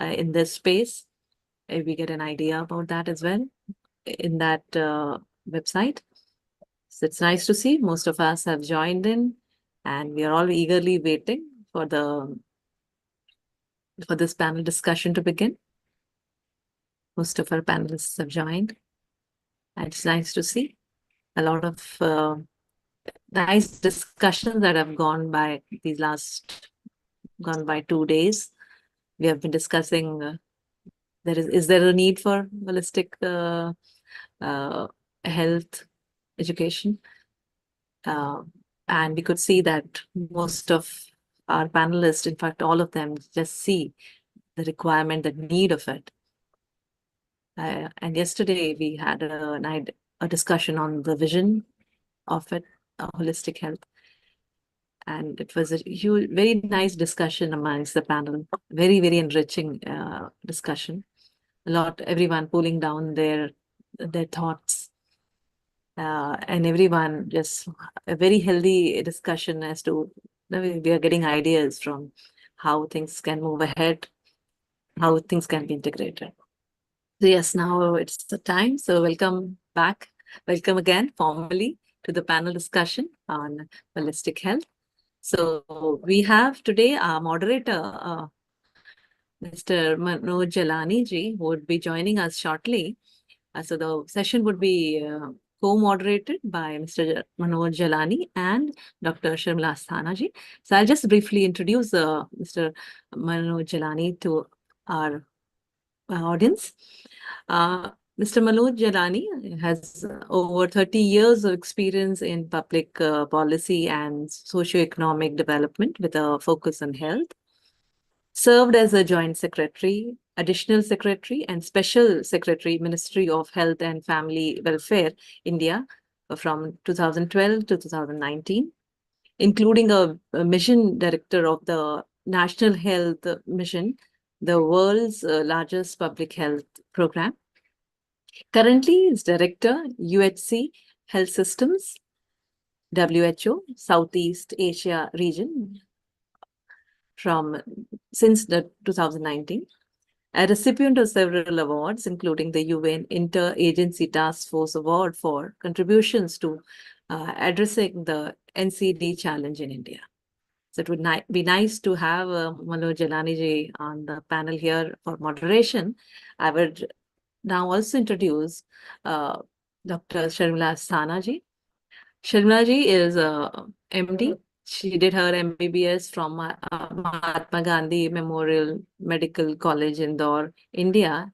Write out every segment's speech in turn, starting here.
in this space. We get an idea about that as well in that website. So it's nice to see most of us have joined in, and we are all eagerly waiting for this panel discussion to begin. Most of our panelists have joined, and it's nice to see a lot of nice discussions that have gone by 2 days. We have been discussing is there a need for holistic health education? And we could see that most of our panelists, in fact, all of them, just see the requirement, the need of it. And yesterday we had a discussion on the vision of it, holistic health. And it was a huge, very nice discussion amongst the panel, very, very enriching discussion. Everyone pulling down their thoughts, and everyone just a very healthy discussion as to we are getting ideas from how things can move ahead, how things can be integrated. So yes, now it's the time. So welcome back. Welcome again formally to the panel discussion on holistic health. So we have today our moderator, Mr. Manoj Jalani ji, who would be joining us shortly. So the session would be co-moderated by Mr. Manoj Jalani and Dr. Sharmila Asthana ji. So I'll just briefly introduce Mr. Manoj Jalani to our audience. Mr. Manoj Jalani has over 30 years of experience in public policy and socio-economic development with a focus on health. Served as a joint secretary, additional secretary, and special secretary, Ministry of Health and Family Welfare, India, from 2012 to 2019, including a mission director of the National Health Mission, the world's largest public health program. Currently is director, UHC Health Systems, WHO, Southeast Asia region, since 2019. A recipient of several awards, including the UN Inter-Agency Task Force Award for contributions to addressing the NCD challenge in India. So it would be nice to have Manoj Jalani ji on the panel here for moderation. I would now also introduce Dr. Sharmila Asthana ji. Sharmila ji is a MD. She did her MBBS from Mahatma Gandhi Memorial Medical College, Indore, India.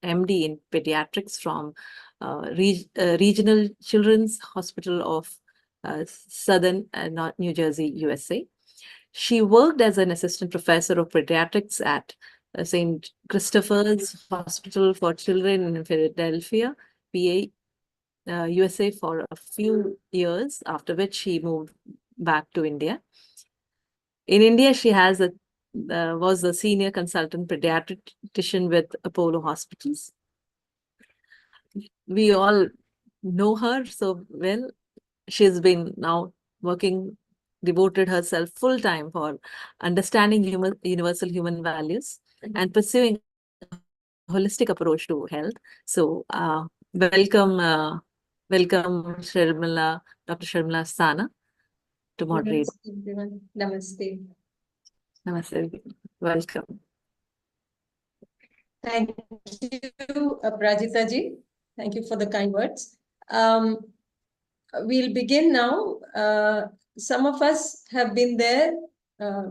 MD in pediatrics from Regional Children's Hospital of Southern New Jersey, USA. She worked as an assistant professor of pediatrics at St. Christopher's Hospital for Children in Philadelphia, PA, USA for a few years, after which she moved back to India. In India, she was a senior consultant pediatrician with Apollo Hospitals. We all know her so well. She's been now devoted herself full time for understanding universal human values and pursuing a holistic approach to health. So welcome Sharmila, Dr. Sharmila Asthana to moderate. Namaste, everyone. Namaste. Namaste. Welcome. Thank you, Prajita ji. Thank you for the kind words. We'll begin now. Some of us have been there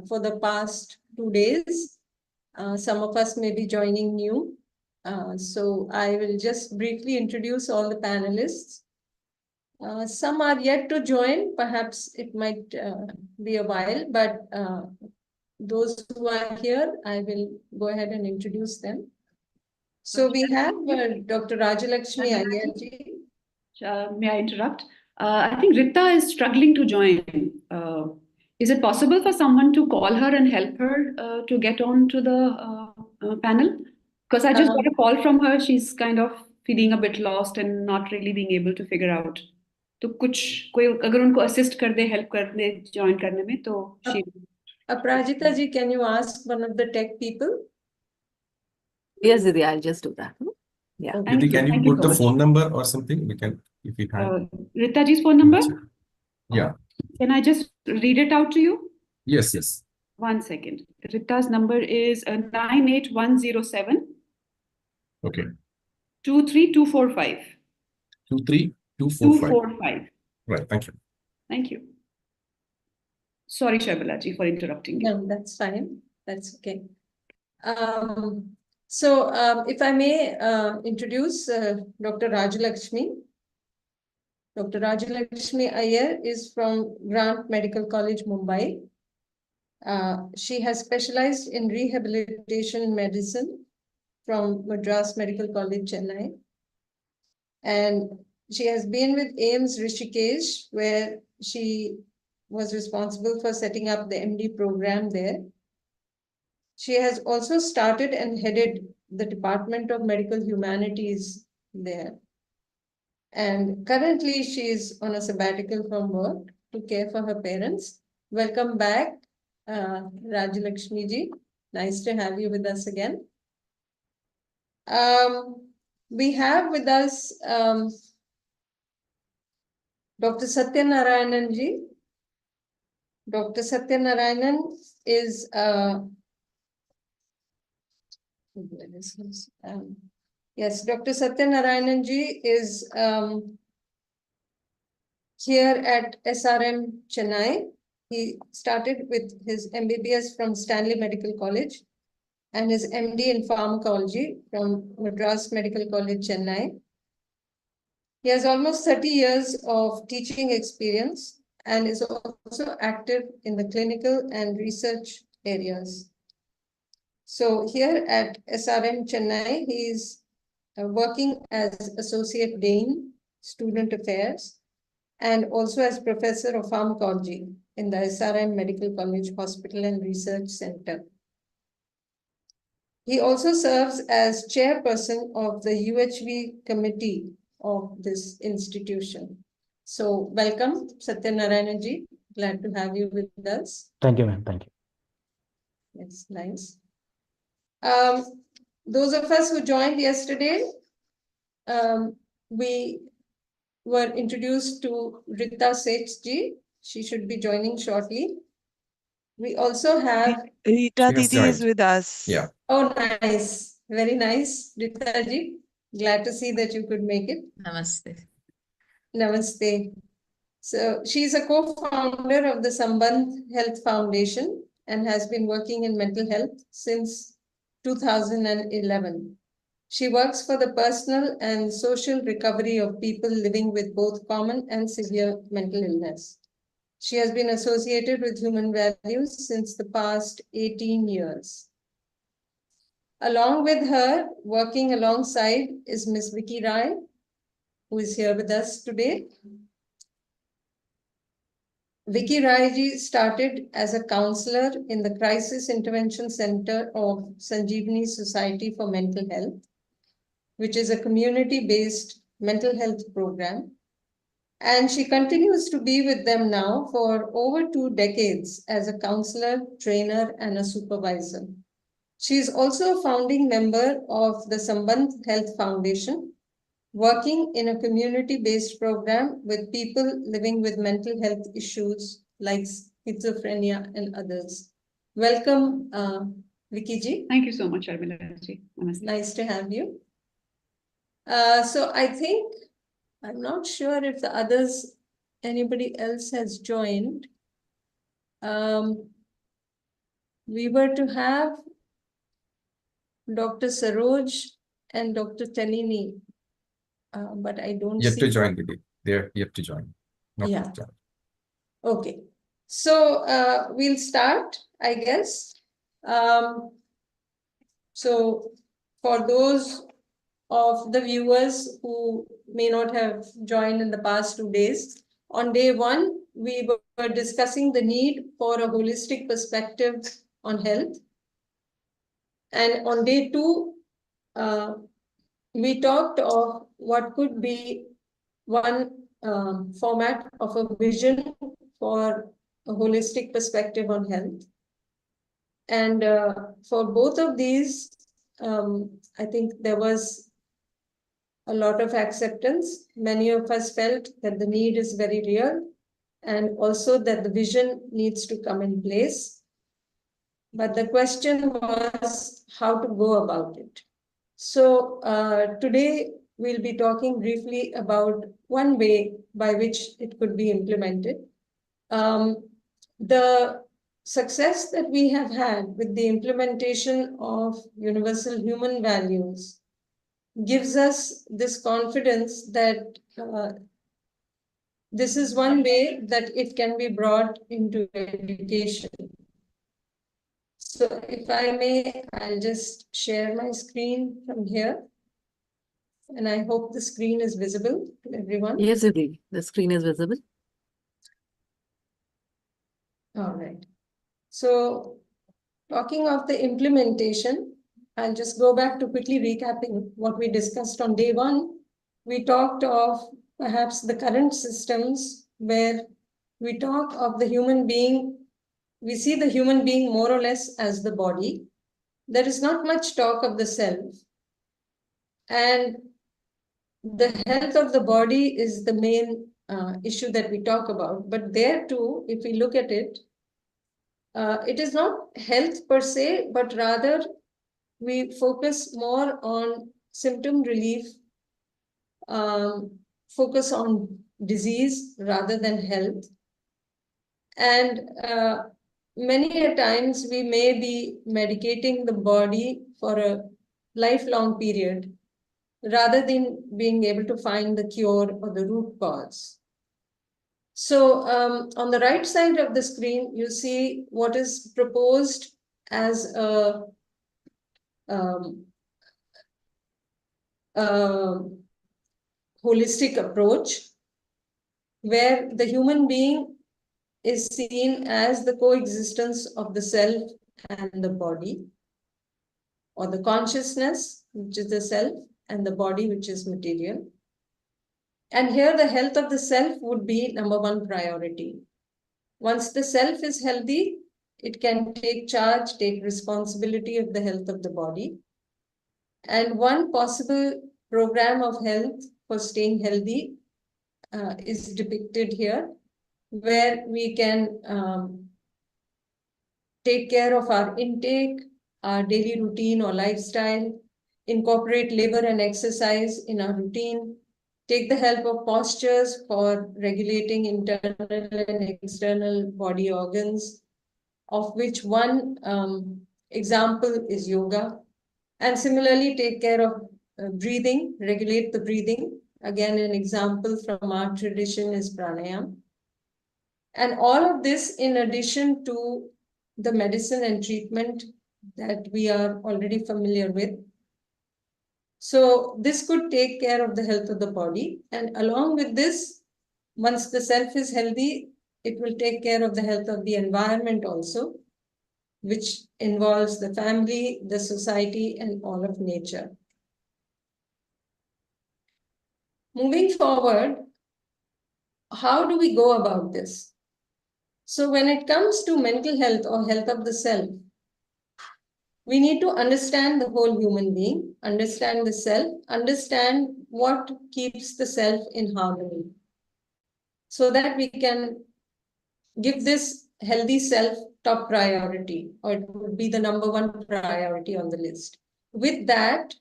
for the past 2 days. Some of us may be joining new. So I will just briefly introduce all the panelists. Some are yet to join. Perhaps it might be a while, but those who are here, I will go ahead and introduce them. So we have Dr. Rajalakshmi Iyer ji. May I interrupt? I think Rita is struggling to join. Is it possible for someone to call her and help her to get on to the panel? Because I just got a call from her. She's kind of feeling a bit lost and not really being able to figure out. तो कोई अगर उनको assist कर दे, help कर दे join करने में तो she. Prajita ji, can you ask one of the tech people? Yes, Didi, I'll just do that. Yeah. Okay. Thank Didi, you. can you Thank you put so the much. phone number or something? We can, if you can. Ritaji's phone number? Yeah. Can I just read it out to you? Yes, yes. 1 second. Rita's number is 98107 Okay. 23245. 23245. 245. Right. Thank you. Thank you. Sorry, Shaibalaji, for interrupting you. No, that's fine. That's okay. If I may introduce Dr. Rajalakshmi. Dr. Rajalakshmi Iyer is from Grant Medical College, Mumbai. She has specialized in rehabilitation medicine from Madras Medical College, Chennai. And she has been with AIMS Rishikesh, where she was responsible for setting up the MD program there. She has also started and headed the Department of Medical Humanities there. And currently she is on a sabbatical from work to care for her parents. Welcome back, Rajalakshmi ji. Nice to have you with us again. We have with us Dr. Satyanarayanan ji. Dr. Satyanarayanan is yes, Dr. Satyanarayanan ji is here at SRM Chennai. He started with his MBBS from Stanley Medical College and his MD in pharmacology from Madras Medical College, Chennai. He has almost 30 years of teaching experience and is also active in the clinical and research areas. So here at SRM Chennai, he is working as Associate Dean, Student Affairs, and also as Professor of Pharmacology in the SRM Medical College Hospital and Research Center. He also serves as chairperson of the UHV committee of this institution. So welcome, Satyanarayanan ji. Glad to have you with us. Thank you, ma'am. Thank you. That's nice. Those of us who joined yesterday, we were introduced to Rita Seth ji. She should be joining shortly. We also have Rita She has Didi is joined. with us. Yeah. Oh, nice. Very nice, Rita ji. Glad to see that you could make it. Namaste. Namaste. So she's a co-founder of the Sambandh Health Foundation and has been working in mental health since 2011. She works for the personal and social recovery of people living with both common and severe mental illness. She has been associated with human values since the past 18 years. Along with her, working alongside is Ms. Vicky Rai, who is here with us today. Vicky Rai started as a counselor in the Crisis Intervention Center of Sanjeevani Society for Mental Health, which is a community-based mental health program. And she continues to be with them now for over 2 decades as a counselor, trainer, and a supervisor. She is also a founding member of the Sambandh Health Foundation, working in a community-based program with people living with mental health issues like schizophrenia and others. Welcome, Vicky ji. Thank you so much, Sharmilaji. Namaste. Nice to have you. So I think, I'm not sure if the others, anybody else has joined. We were to have Dr. Saroj and Dr. Tanini, but I don't Yet see. to join, Didi. They're yet to join. Not Yeah. to join. Okay, so we'll start, I guess. So for those of the viewers who may not have joined in the past 2 days, on day 1, we were discussing the need for a holistic perspective on health. And on day 2, we talked of what could be one format of a vision for a holistic perspective on health. And for both of these, I think there was a lot of acceptance. Many of us felt that the need is very real and also that the vision needs to come in place. But the question was how to go about it. So today we'll be talking briefly about one way by which it could be implemented. The success that we have had with the implementation of universal human values gives us this confidence that this is one way that it can be brought into education. So if I may, I'll just share my screen from here. And I hope the screen is visible to everyone. Yes, Yuri, the screen is visible. All right. So talking of the implementation, I'll just go back to quickly recapping what we discussed on day one. We talked of perhaps the current systems where we talk of the human being. We see the human being more or less as the body. There is not much talk of the self. And the health of the body is the main issue that we talk about. But there too, if we look at it, it is not health per se, but rather we focus more on symptom relief, focus on disease rather than health. And many a times we may be medicating the body for a lifelong period rather than being able to find the cure or the root cause. So on the right side of the screen, you see what is proposed as a holistic approach, where the human being is seen as the coexistence of the self and the body, or the consciousness, which is the self, and the body, which is material. And here the health of the self would be number one priority. Once the self is healthy, it can take charge, take responsibility of the health of the body. And one possible program of health for staying healthy is depicted here, where we can take care of our intake, our daily routine or lifestyle, incorporate labor and exercise in our routine, take the help of postures for regulating internal and external body organs, of which one example is yoga. And similarly, take care of breathing, regulate the breathing. Again, an example from our tradition is pranayama. And all of this in addition to the medicine and treatment that we are already familiar with. So this could take care of the health of the body. And along with this, once the self is healthy, it will take care of the health of the environment also, which involves the family, the society, and all of nature. Moving forward, how do we go about this? So when it comes to mental health or health of the self, we need to understand the whole human being, understand the self, understand what keeps the self in harmony, so that we can give this healthy self top priority, or it would be the number one priority on the list. With that,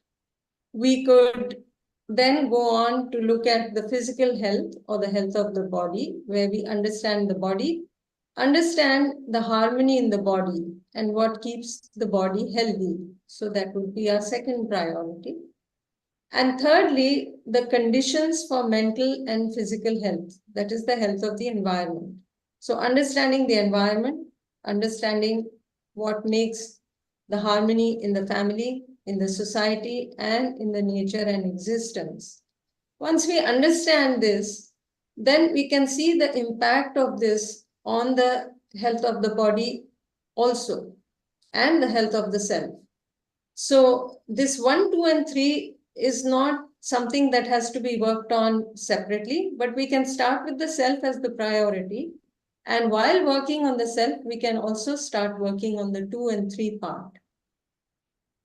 we could then go on to look at the physical health or the health of the body, where we understand the body, understand the harmony in the body and what keeps the body healthy. So that would be our second priority. And thirdly, the conditions for mental and physical health, that is the health of the environment. So understanding the environment, understanding what makes the harmony in the family, in the society, and in the nature and existence. Once we understand this, then we can see the impact of this on the health of the body also, and the health of the self. So this 1, 2, and 3 is not something that has to be worked on separately, but we can start with the self as the priority. And while working on the self, we can also start working on the 2 and 3 part.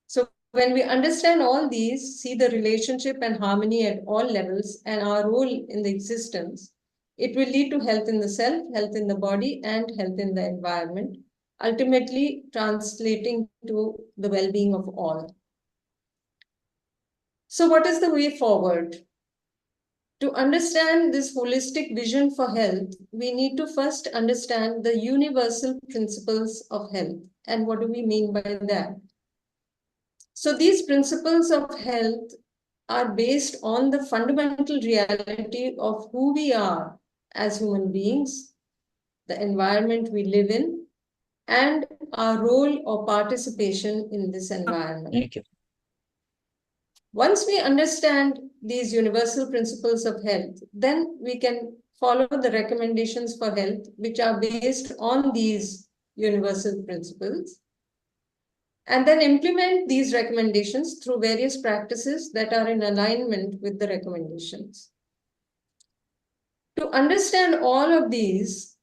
So when we understand all these, see the relationship and harmony at all levels and our role in the existence, it will lead to health in the self, health in the body, and health in the environment, ultimately translating to the well-being of all. So what is the way forward? To understand this holistic vision for health, we need to first understand the universal principles of health. And what do we mean by that? So these principles of health are based on the fundamental reality of who we are as human beings, the environment we live in, and our role or participation in this environment. Thank you. Once we understand these universal principles of health, then we can follow the recommendations for health, which are based on these universal principles, and then implement these recommendations through various practices that are in alignment with the recommendations. To understand all of these,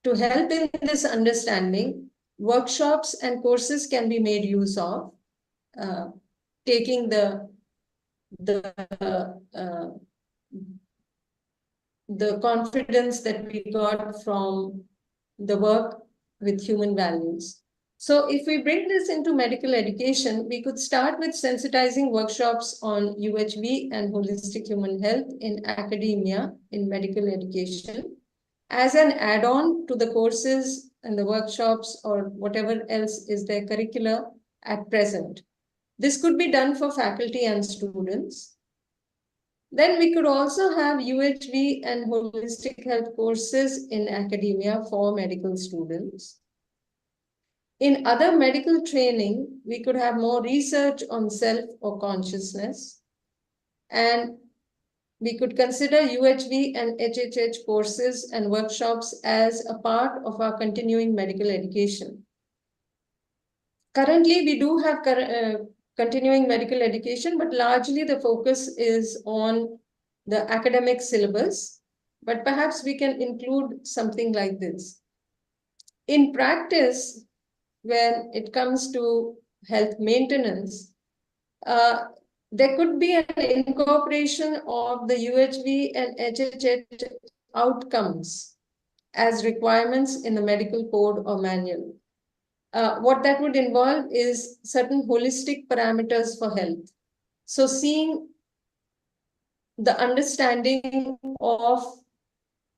to help in this understanding, workshops and courses can be made use of, taking the confidence that we got from the work with human values. So if we bring this into medical education, we could start with sensitizing workshops on UHV and holistic human health in academia in medical education as an add-on to the courses and the workshops or whatever else is their curricula at present. This could be done for faculty and students. Then we could also have UHV and holistic health courses in academia for medical students. In other medical training, we could have more research on self or consciousness. And we could consider UHV and HHH courses and workshops as a part of our continuing medical education. Currently, we do have continuing medical education, but largely the focus is on the academic syllabus, but perhaps we can include something like this. In practice, when it comes to health maintenance, there could be an incorporation of the UHV and HHH outcomes as requirements in the medical code or manual. What that would involve is certain holistic parameters for health. So seeing the understanding of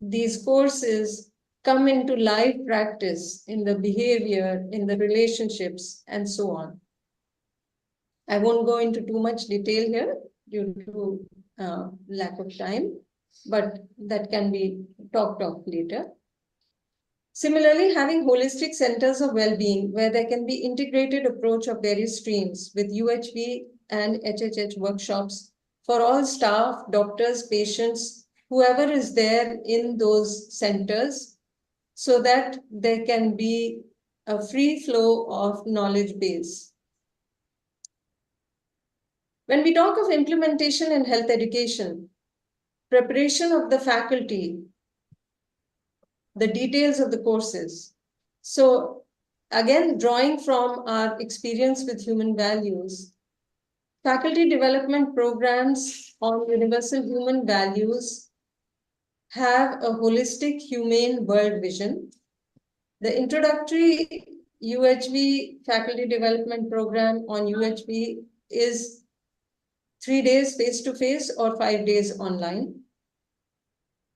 these courses come into live practice in the behavior, in the relationships, and so on. I won't go into too much detail here due to lack of time, but that can be talked of later. Similarly, having holistic centers of well-being where there can be integrated approach of various streams with UHV and HHH workshops for all staff, doctors, patients, whoever is there in those centers, so that there can be a free flow of knowledge base. When we talk of implementation in health education, preparation of the faculty, the details of the courses. So again, drawing from our experience with human values, faculty development programs on universal human values have a holistic humane world vision. The introductory UHV faculty development program on UHV is 3 days face-to-face or 5 days online.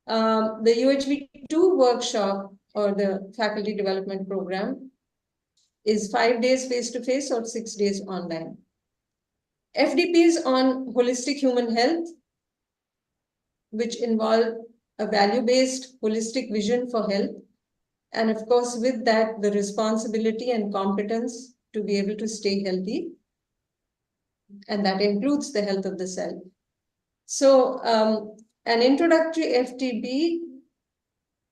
The UHV2 workshop or the faculty development program is 5 days face-to-face or 6 days online. FDPs on holistic human health, which involve a value-based holistic vision for health. And of course, with that, the responsibility and competence to be able to stay healthy. And that includes the health of the self. So an introductory FDP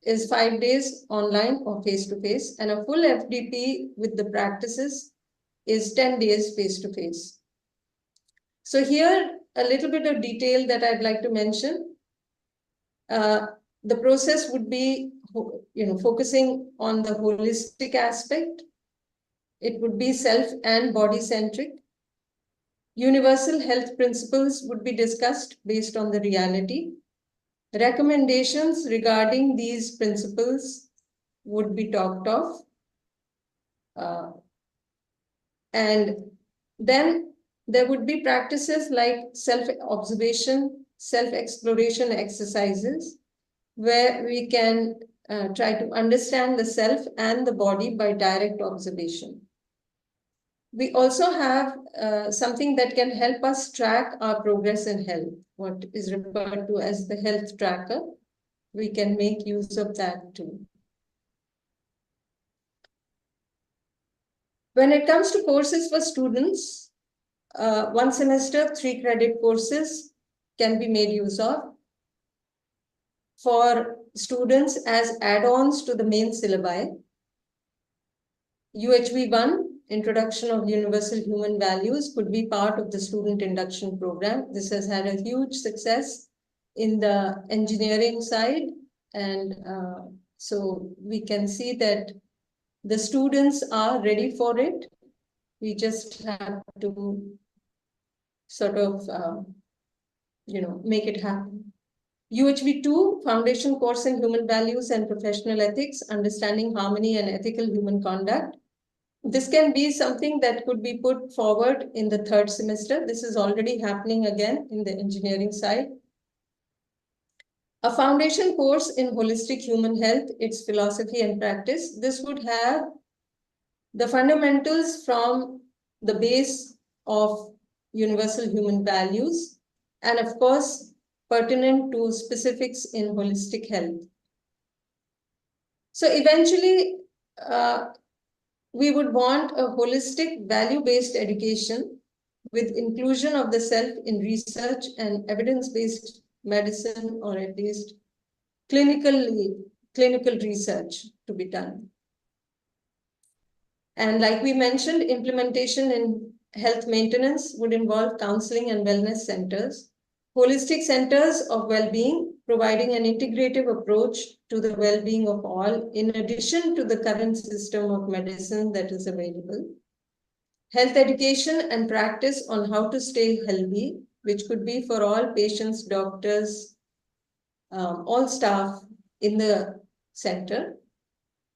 is 5 days online or face-to-face, and a full FDP with the practices is 10 days face-to-face. So here, a little bit of detail that I'd like to mention. The process would be, focusing on the holistic aspect. It would be self and body-centric. Universal health principles would be discussed based on the reality. Recommendations regarding these principles would be talked of. And then there would be practices like self-observation, self-exploration exercises, where we can try to understand the self and the body by direct observation. We also have something that can help us track our progress in health, what is referred to as the health tracker. We can make use of that too. When it comes to courses for students, 1 semester, 3 credit courses can be made use of. For students as add-ons to the main syllabi, UHV1, Introduction of Universal Human Values, could be part of the student induction program. This has had a huge success in the engineering side. And so we can see that the students are ready for it. We just have to sort of, make it happen. UHV2, Foundation Course in Human Values and Professional Ethics, Understanding Harmony and Ethical Human Conduct. This can be something that could be put forward in the 3rd semester. This is already happening again in the engineering side. A foundation course in holistic human health, its philosophy and practice. This would have the fundamentals from the base of universal human values, and of course, pertinent to specifics in holistic health. So eventually, we would want a holistic value-based education with inclusion of the self in research and evidence-based medicine, or at least clinical research to be done. And like we mentioned, implementation in health maintenance would involve counseling and wellness centers, holistic centers of well-being, providing an integrative approach to the well-being of all, in addition to the current system of medicine that is available. Health education and practice on how to stay healthy, which could be for all patients, doctors, all staff in the center.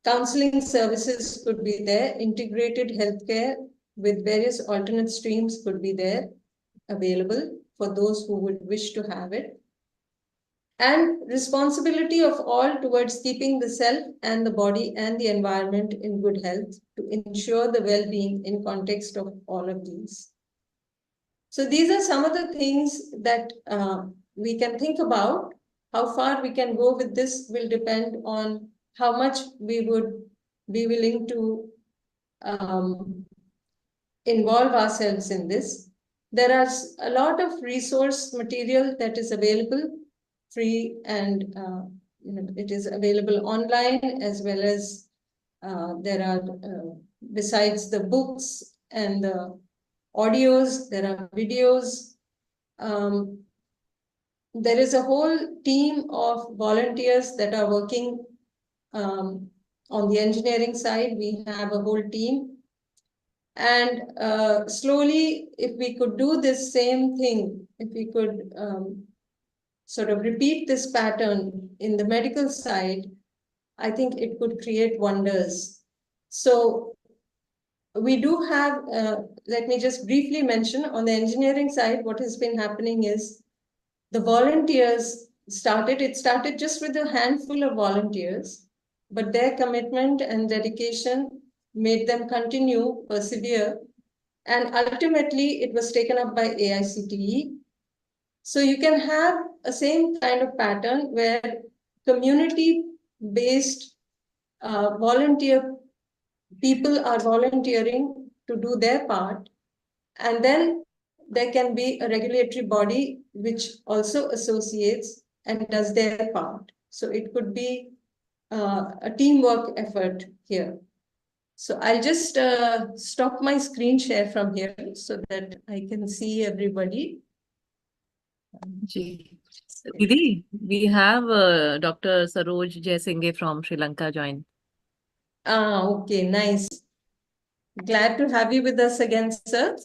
Counseling services could be there, integrated healthcare with various alternate streams could be there, available for those who would wish to have it. And responsibility of all towards keeping the self and the body and the environment in good health to ensure the well-being in context of all of these. So these are some of the things that we can think about. How far we can go with this will depend on how much we would be willing to involve ourselves in this. There are a lot of resource material that is available free, and it is available online, as well as there are, besides the books and the audios, there are videos. There is a whole team of volunteers that are working on the engineering side. We have a whole team. And slowly, if we could do this same thing, if we could sort of repeat this pattern in the medical side, I think it could create wonders. So we do have, let me just briefly mention, on the engineering side, what has been happening is the volunteers it started just with a handful of volunteers, but their commitment and dedication made them continue, persevere, and ultimately it was taken up by AICTE. So you can have a same kind of pattern where community-based volunteer people are volunteering to do their part, and then there can be a regulatory body which also associates and does their part. So it could be a teamwork effort here. So I'll just stop my screen share from here so that I can see everybody. Didi, we have Dr. Saroj Jaisinghe from Sri Lanka join. Okay, nice. Glad to have you with us again, sir.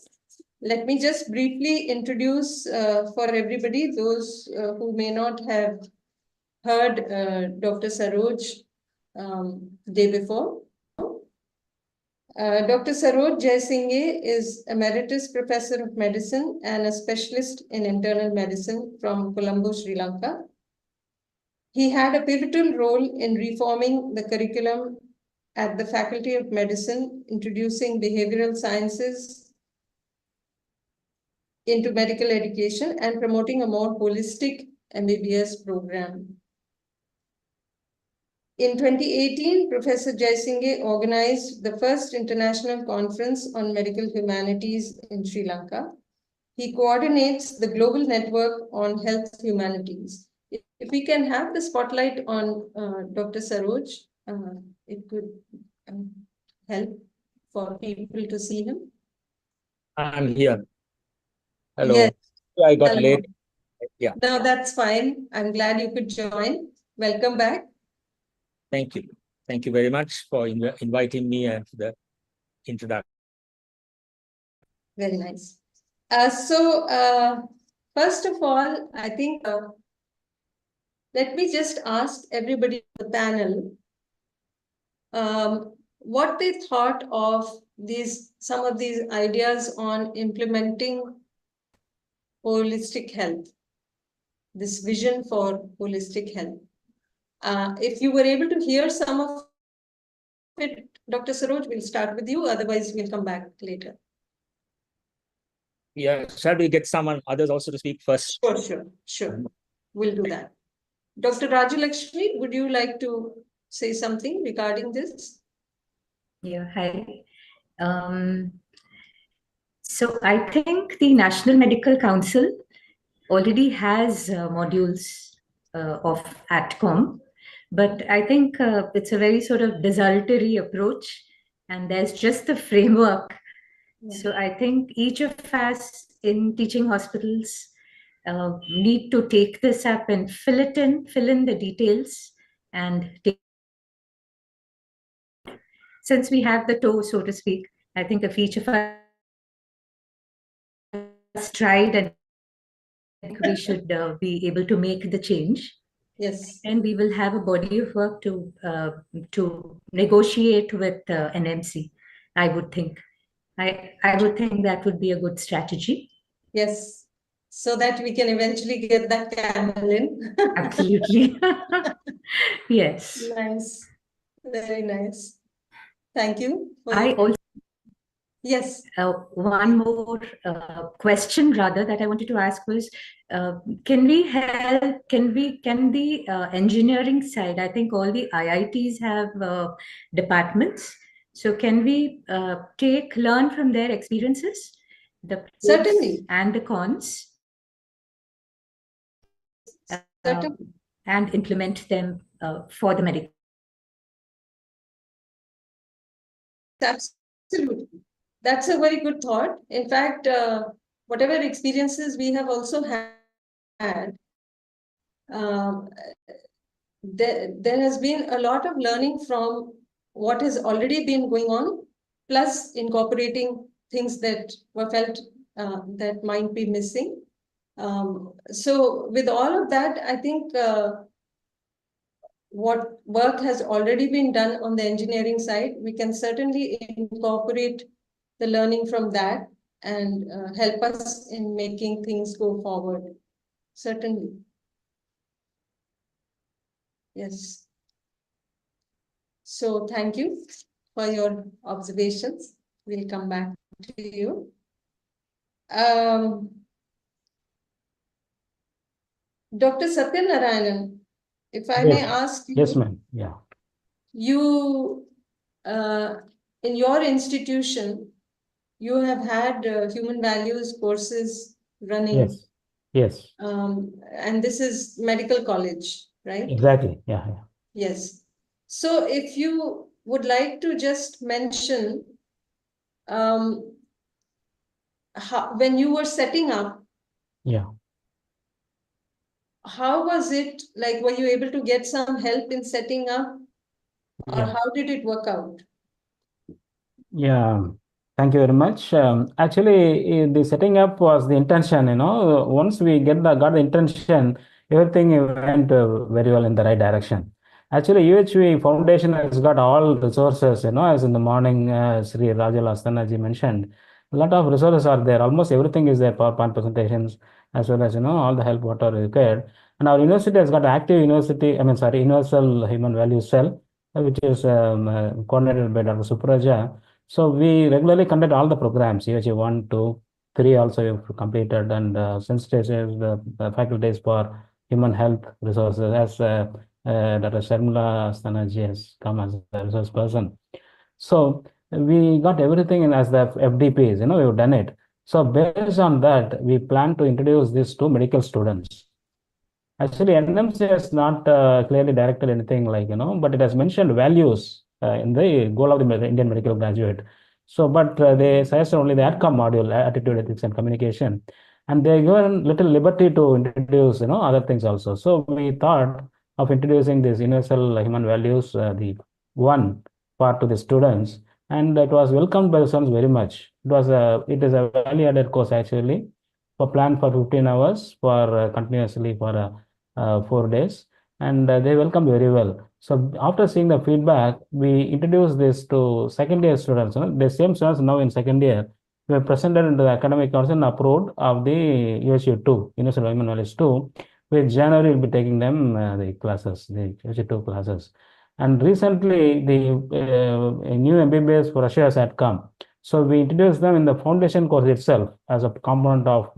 Let me just briefly introduce for everybody, those who may not have heard Dr. Saroj day before. Dr. Saroj Jaisinghe is Emeritus Professor of Medicine and a specialist in internal medicine from Colombo, Sri Lanka. He had a pivotal role in reforming the curriculum at the Faculty of Medicine, introducing behavioral sciences into medical education and promoting a more holistic MBBS program. In 2018, Professor Jaisinghe organized the first international conference on medical humanities in Sri Lanka. He coordinates the global network on health humanities. If we can have the spotlight on Dr. Saroj, it could help for people to see him. I'm here. Hello. Yes. I got Hello. late. Yeah. No, that's fine. I'm glad you could join. Welcome back. Thank you. Thank you very much for inviting me and the introduction. Very nice. First of all, I think let me just ask everybody on the panel what they thought of some of these ideas on implementing holistic health, this vision for holistic health. If you were able to hear some of it, Dr. Saroj, we'll start with you. Otherwise, we'll come back later. Yeah. Shall we get someone others also to speak first? Sure. We'll do that. Dr. Rajalakshmi, would you like to say something regarding this? Yeah, hi. So I think the National Medical Council already has modules of ATCOM, but I think it's a very sort of desultory approach, and there's just the framework. So I think each of us in teaching hospitals need to take this up and fill in the details, and since we have the toe, so to speak, I think if each of us tried, and we should be able to make the change. Yes. And we will have a body of work to negotiate with NMC, I would think. I would think that would be a good strategy. Yes, so that we can eventually get that camel in. Absolutely. Yes. Nice. Very nice. Thank you. I also Yes. one more question rather that I wanted to ask was, can we help? Can the engineering side? I think all the IITs have departments. So can we learn from their experiences, the pros Certainly. and the cons, and implement them for the medical? Absolutely. That's a very good thought. In fact, whatever experiences we have also had, there has been a lot of learning from what has already been going on, plus incorporating things that were felt that might be missing. So with all of that, I think what work has already been done on the engineering side, we can certainly incorporate the learning from that and help us in making things go forward. Certainly. Yes. So thank you for your observations. We'll come back to you. Dr. Satyanarayanan, if I may ask you. Yes, ma'am. Yeah. You, in your institution, you have had human values courses running. Yes. Yes. And this is medical college, right? Exactly. Yeah. Yes. So if you would like to just mention when you were setting up, Yeah. how was it like? Were you able to get some help in setting up, or Yeah. how did it work out? Yeah. Thank you very much. Actually, the setting up was the intention. Once we got the intention, everything went very well in the right direction. Actually, UHV Foundation has got all resources. As in the morning, Sri Rajal Asthanaji mentioned, a lot of resources are there. Almost everything is there. PowerPoint presentations, as well as all the help what are required. And our university has got active university. I mean, sorry, Universal Human Values Cell, which is coordinated by Dr. Supraja. So we regularly conduct all the programs, UHG 1, 2, 3 also we have completed, and sensitizes the faculties for human health resources, as Dr. Sharmila Asthanaji has come as a resource person. So we got everything in as the FDPs, we've done it. So based on that, we plan to introduce this to medical students. Actually, NMC has not clearly directed anything like, but it has mentioned values in the goal of the Indian medical graduate. So, but they suggest only the outcome module, attitude, ethics, and communication. And they given little liberty to introduce, other things also. So we thought of introducing this universal human values, the one part to the students, and it was welcomed by the students very much. It is a value-added course actually, for planned for 15 hours for continuously for 4 days, and they welcome very well. So after seeing the feedback, we introduced this to second year students. The same students now in second year, we have presented into the academic council and approved of the USU 2, Universal Human Knowledge 2, which January will be taking them the classes, the USU 2 classes. And recently, the new MBBS for Russias had come. So we introduced them in the foundation course itself as a component of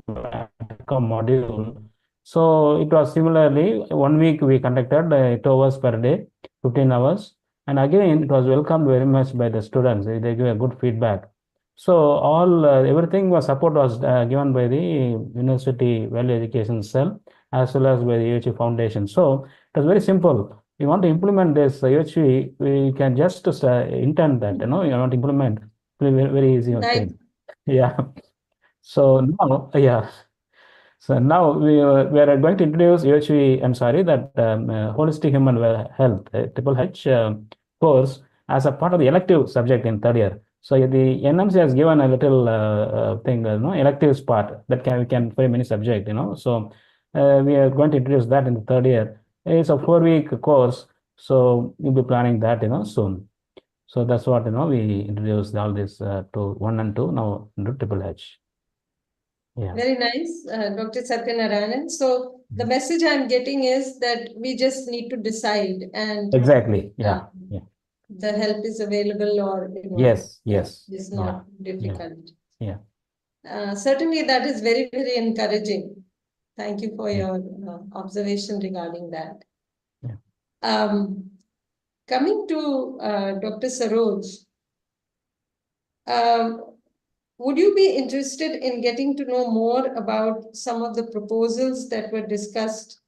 module. So it was similarly 1 week we conducted 2 hours per day, 15 hours. And again, it was welcomed very much by the students. They gave a good feedback. So everything support was given by the University Value Education Cell as well as by the UHV Foundation. So it was very simple. We want to implement this UHV, we can just intend that, you want to implement very easy Nice. thing. Yeah. So now, yeah. So now we are going to introduce UHV, I'm sorry, that Holistic Human Health, Triple H course as a part of the elective subject in third year. So the NMC has given a little thing, electives part that we can for many subject, So we are going to introduce that in the third year. It's a 4-week course, so we'll be planning that, soon. So that's what, we introduced all this to 1 and 2, now into Triple H. Yeah. Very nice, Dr. Satyanarayanan. So the message I'm getting is that we just need to decide, and Exactly. Yeah. Yeah. the help is available, or Yes. Yes. it's not difficult. Yeah. Certainly, that is very, very encouraging. Thank you for your observation regarding that. Yeah. Coming to Dr. Saroj, would you be interested in getting to know more about some of the proposals that were discussed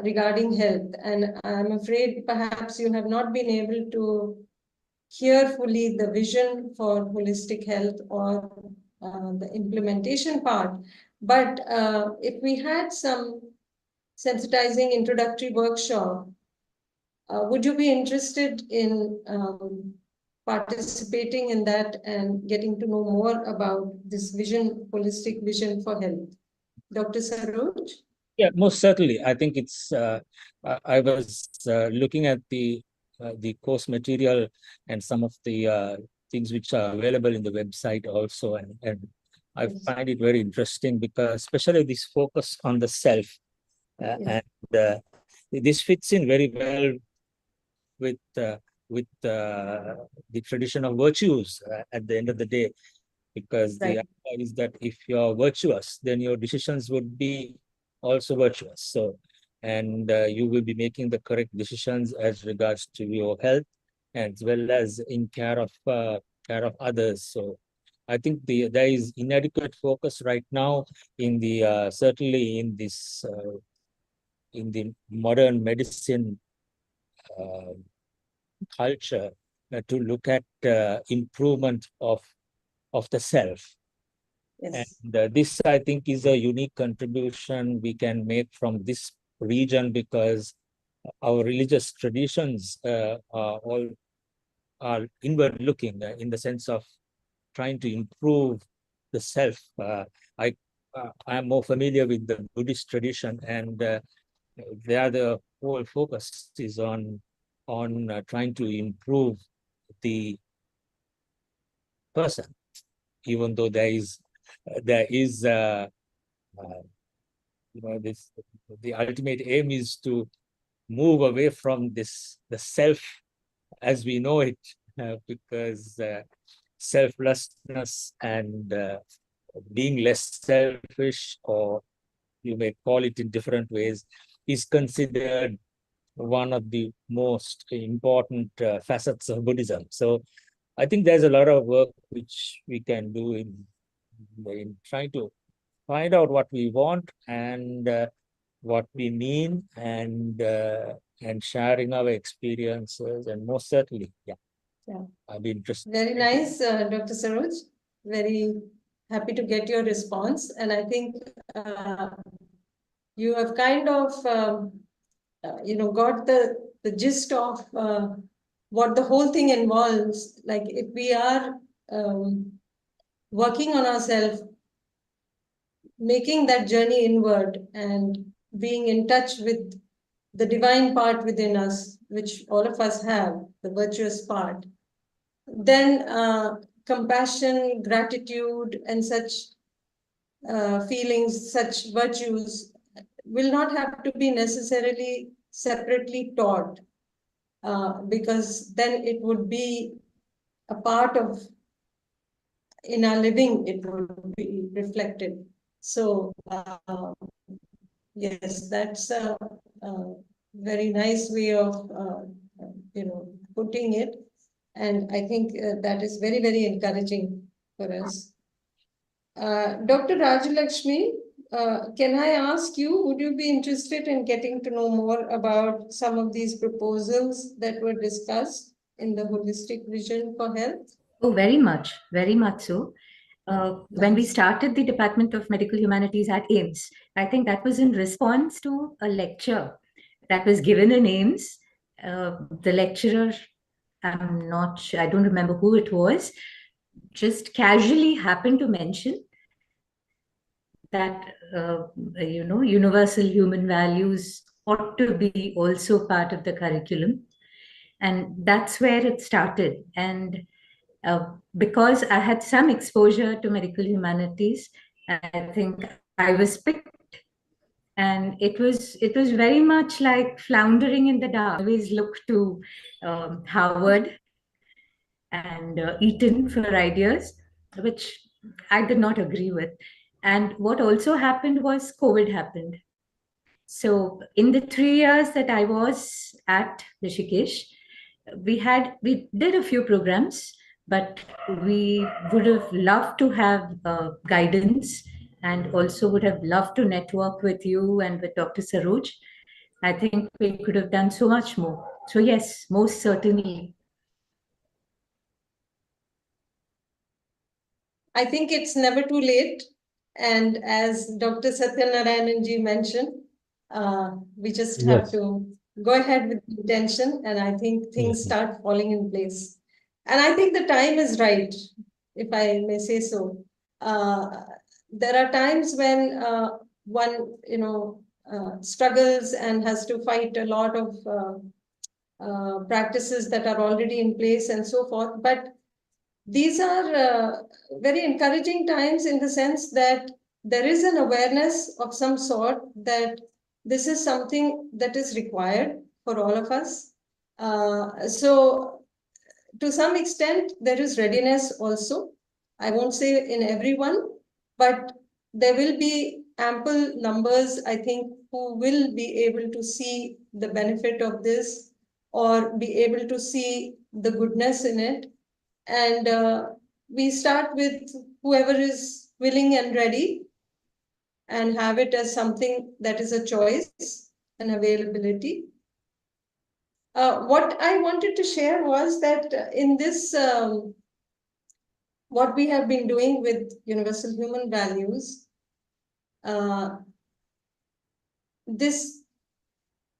regarding health? And I'm afraid perhaps you have not been able to hear fully the vision for holistic health or the implementation part. But if we had some sensitizing introductory workshop, would you be interested in participating in that and getting to know more about this vision, holistic vision for health? Dr. Saroj? Yeah, most certainly. I think it's, I was looking at the course material and some of the things which are available in the website also. And I find it very interesting because especially this focus on the self. And this fits in very well with the tradition of virtues at the end of the day, because the idea is that if you're virtuous, then your decisions would be also virtuous. So, and you will be making the correct decisions as regards to your health, as well as in care of others. So, I think there is inadequate focus right now in the certainly in this in the modern medicine culture to look at improvement of the self. Yes. And this, I think, is a unique contribution we can make from this region, because our religious traditions are all inward looking in the sense of trying to improve the self. I am more familiar with the Buddhist tradition, and there the whole focus is on trying to improve the person, even though there is this, the ultimate aim is to move away from the self as we know it, because selflessness and being less selfish, or you may call it in different ways, is considered one of the most important facets of Buddhism. So I think there's a lot of work which we can do in trying to find out what we want and what we mean, and sharing our experiences, and most certainly, yeah, I'd be interested. Very nice, Dr. Saroj. Very happy to get your response, and I think you have kind of got the gist of what the whole thing involves. Like, if we are working on ourselves, making that journey inward and being in touch with the divine part within us, which all of us have, the virtuous part, then compassion, gratitude, and such feelings, such virtues will not have to be necessarily separately taught, because then it would be a part of, in our living, it would be reflected. So yes, that's a very nice way of putting it, and I think that is very, very encouraging for us. Dr. Rajalakshmi, can I ask you, would you be interested in getting to know more about some of these proposals that were discussed in the Holistic Vision for Health? Oh, very much so. When we started the Department of Medical Humanities at AIIMS, I think that was in response to a lecture that was given in AIIMS. The lecturer, I don't remember who it was, just casually happened to mention that, universal human values ought to be also part of the curriculum. And that's where it started. And because I had some exposure to medical humanities, I think I was picked. And it was very much like floundering in the dark. I always look to Harvard and Eton for ideas, which I did not agree with. And what also happened was COVID happened. So in the 3 years that I was at Rishikesh, we did a few programs, but we would have loved to have guidance, and also would have loved to network with you and with Dr. Saroj. I think we could have done so much more. So yes, most certainly. I think it's never too late. And as Dr. Satyanarayananji mentioned, we just have to go ahead with the intention, and I think things start falling in place. And I think the time is right, if I may say so. There are times when one, struggles and has to fight a lot of practices that are already in place and so forth. But these are very encouraging times, in the sense that there is an awareness of some sort that this is something that is required for all of us. So to some extent, there is readiness also. I won't say in everyone, but there will be ample numbers, I think, who will be able to see the benefit of this, or be able to see the goodness in it. And we start with whoever is willing and ready, and have it as something that is a choice and availability. What I wanted to share was that in this, what we have been doing with universal human values, this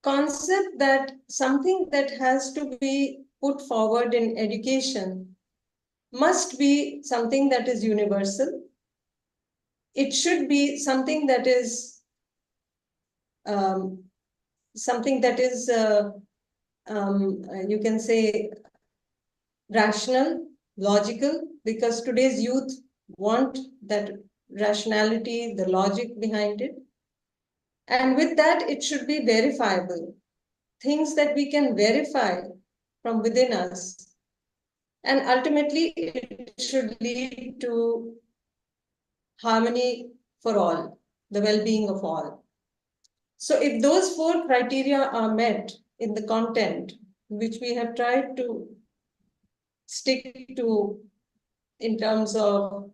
concept that something that has to be put forward in education must be something that is universal. It should be something that is you can say rational, logical, because today's youth want that rationality, the logic behind it. And with that, it should be verifiable. Things that we can verify from within us. And ultimately, it should lead to harmony for all, the well-being of all. So if those 4 criteria are met in the content, which we have tried to stick to in terms of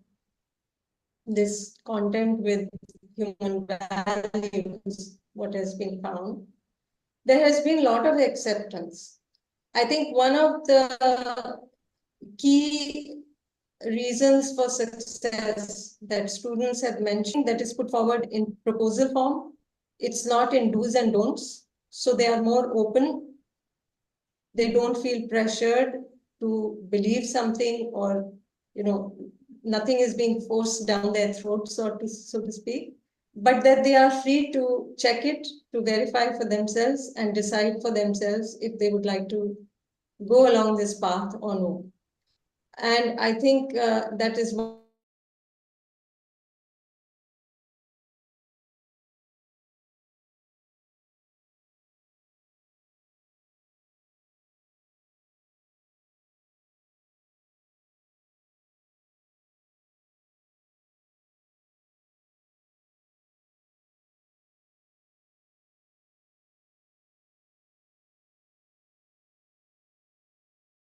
this content with human values, what has been found, there has been a lot of acceptance. I think one of the key reasons for success that students have mentioned that is put forward in proposal form, it's not in do's and don'ts. So they are more open. They don't feel pressured to believe something, or, nothing is being forced down their throats, so to speak, but that they are free to check it, to verify for themselves and decide for themselves if they would like to go along this path or no. And I think that is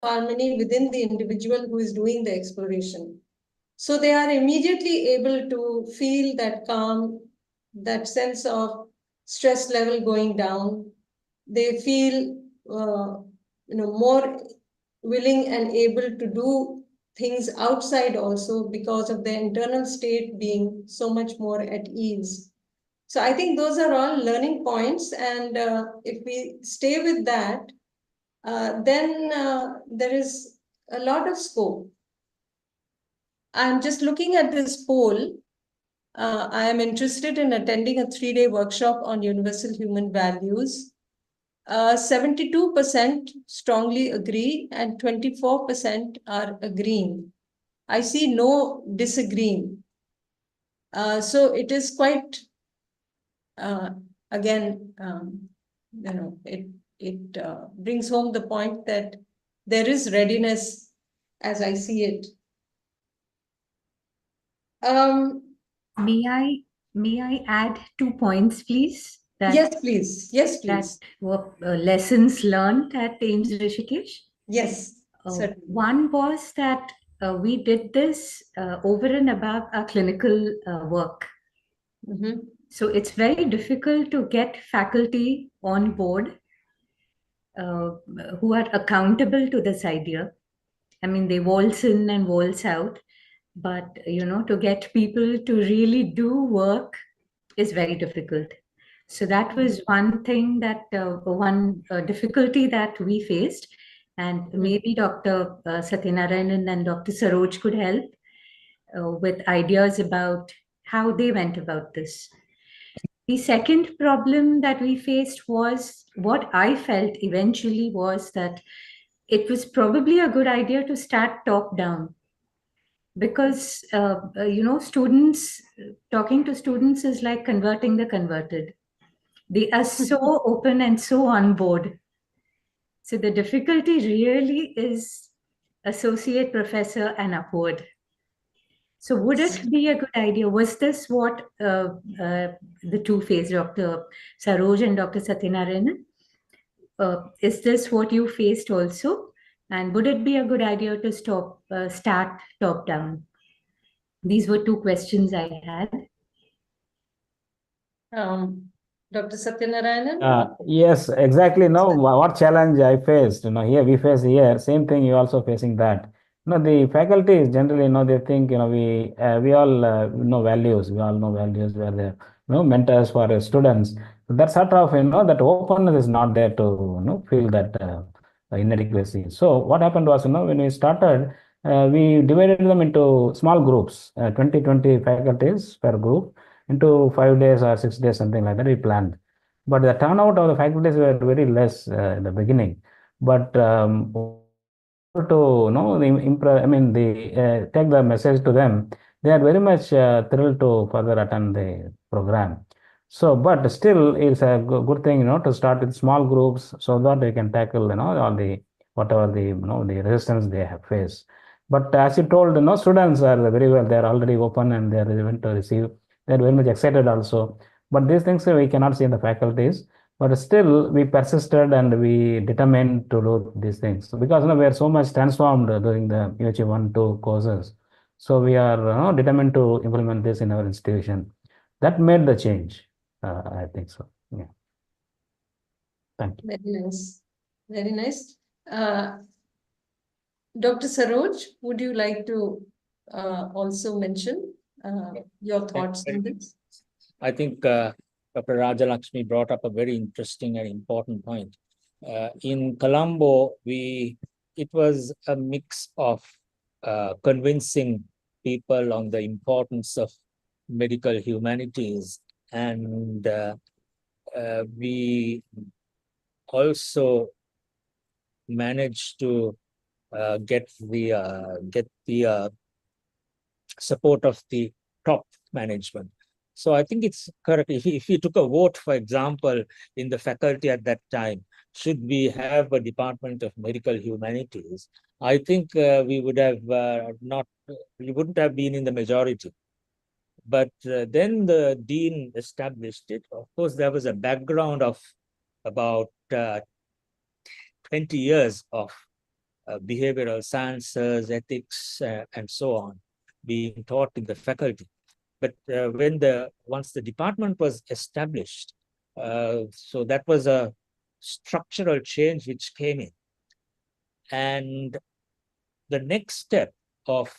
harmony within the individual who is doing the exploration. So they are immediately able to feel that calm, that sense of stress level going down. They feel, more willing and able to do things outside also because of their internal state being so much more at ease. So I think those are all learning points. And if we stay with that, then there is a lot of scope. I'm just looking at this poll. I am interested in attending a 3-day workshop on universal human values. 72% strongly agree and 24% are agreeing. I see no disagreeing. So it is quite, again, it brings home the point that there is readiness as I see it. May I add 2 points, please? Yes, please. Yes, please. That were lessons learned at Ames Rishikesh. Yes, certainly. One was that we did this over and above our clinical work. Mm-hmm. So it's very difficult to get faculty on board who are accountable to this idea. I mean, they waltz in and waltz out, but to get people to really do work is very difficult. So that was one thing that one difficulty that we faced, and maybe Dr. Satyanarayanan and Dr. Saroj could help with ideas about how they went about this. The second problem that we faced was what I felt eventually was that it was probably a good idea to start top down, because students, talking to students is like converting the converted. They are so open and so on board. So the difficulty really is associate professor and upward. So would it be a good idea? Was this what the two faced, Dr. Saroj and Dr. Satyanarayanan? Is this what you faced also? And would it be a good idea to start top down? These were 2 questions I had. Dr. Satyanarayanan? Yes, exactly. No, what challenge I faced, here we face here, same thing, you're also facing that. The faculty is generally, they think, we all know values, we all know values, where they're, mentors for students. That sort of, that openness is not there to, feel that inadequacy. So what happened was, when we started, we divided them into small groups, 20 faculties per group into 5 days or 6 days, something like that we planned. But the turnout of the faculties were very less in the beginning. But to I mean, take the message to them. They are very much thrilled to further attend the program. So, but still, it's a good thing, to start with small groups so that they can tackle, all the whatever the resistance they have faced. But as you told, students are very well. They are already open and they are even to receive. They are very much excited also. But these things we cannot see in the faculties. But still, we persisted and we determined to do these things because we are so much transformed during the UH 1-2 courses. So we are determined to implement this in our institution. That made the change. I think so. Yeah. Thank you. Very nice. Very nice. Dr. Saroj, would you like to also mention your thoughts on this? I think Dr. Rajalakshmi brought up a very interesting and important point. In Colombo, it was a mix of convincing people on the importance of medical humanities, and we also managed to get the support of the top management. So I think it's correct. If you took a vote, for example, in the faculty at that time, should we have a Department of Medical Humanities, I think we would have we wouldn't have been in the majority. But then the dean established it. Of course, there was a background of about 20 years of behavioral sciences, ethics, and so on being taught in the faculty. But once the department was established, so that was a structural change which came in. And the next step of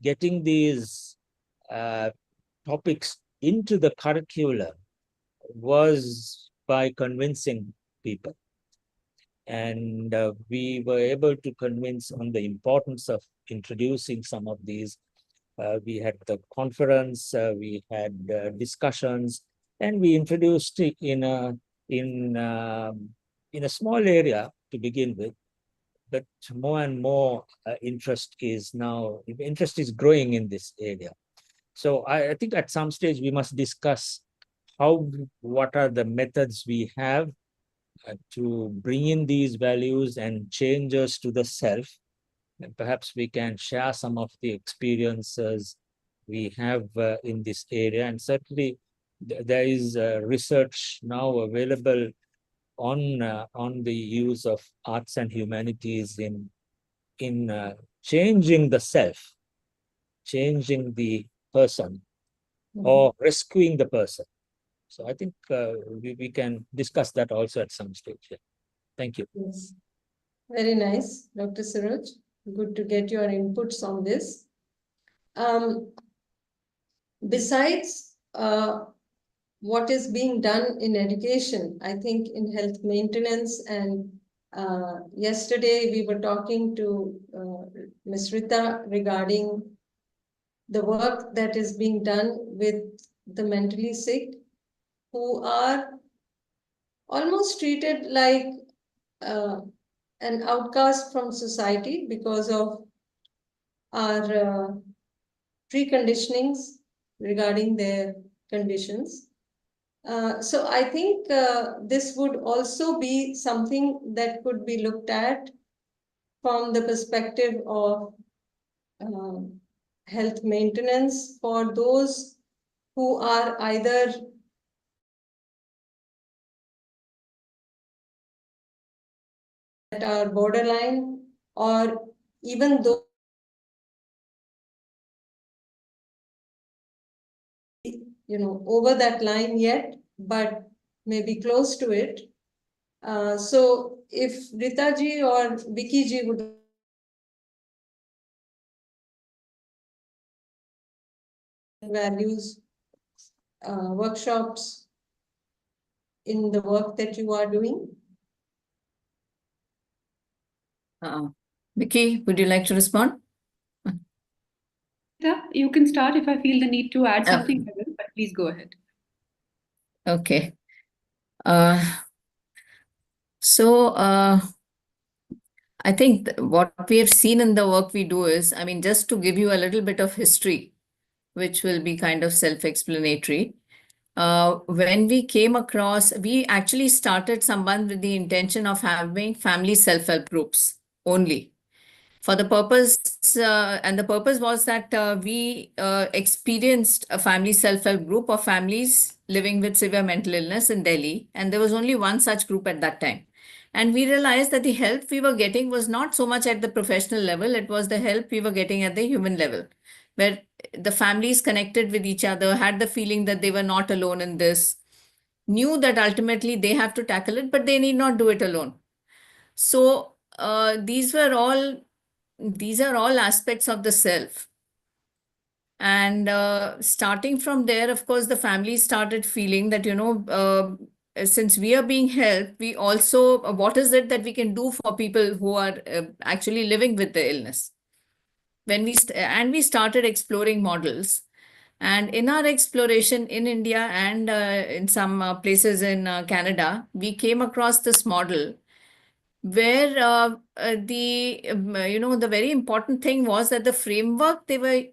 getting these topics into the curriculum was by convincing people. And we were able to convince on the importance of introducing some of these. We had the conference, we had discussions, and we introduced it in a small area to begin with. But more and more interest is growing in this area. So I think at some stage we must discuss what are the methods we have to bring in these values and changes to the self. And perhaps we can share some of the experiences we have in this area. And certainly there is research now available on the use of arts and humanities in changing the self, changing the person, or rescuing the person. So I think we can discuss that also at some stage. Yeah. Thank you. Yes. Very nice, Dr. Saroj. Good to get your inputs on this. Besides what is being done in education, I think in health maintenance, and yesterday we were talking to Ms. Rita regarding the work that is being done with the mentally sick, who are almost treated like an outcast from society because of our preconditionings regarding their conditions. So I think this would also be something that could be looked at from the perspective of health maintenance for those who are either that are borderline, or even though over that line yet, but maybe close to it. So if Rita ji or Vicky ji would values workshops in the work that you are doing. Vicky, would you like to respond? You can start. If I feel the need to add something, I will, but please go ahead. Okay. Uh, so I think what we have seen in the work we do is, I mean, just to give you a little bit of history, which will be kind of self-explanatory. When we came across, we actually started Samban with the intention of having family self-help groups only. For the purpose, and the purpose was that we experienced a family self-help group of families living with severe mental illness in Delhi, and there was only one such group at that time. And we realized that the help we were getting was not so much at the professional level, it was the help we were getting at the human level, where the families connected with each other, had the feeling that they were not alone in this, knew that ultimately they have to tackle it, but they need not do it alone. So these are all aspects of the self. And starting from there, of course, the family started feeling that, since we are being helped, we also, what is it that we can do for people who are actually living with the illness? We started exploring models. And in our exploration in India and in some places in Canada, we came across this model where the very important thing was that the framework they were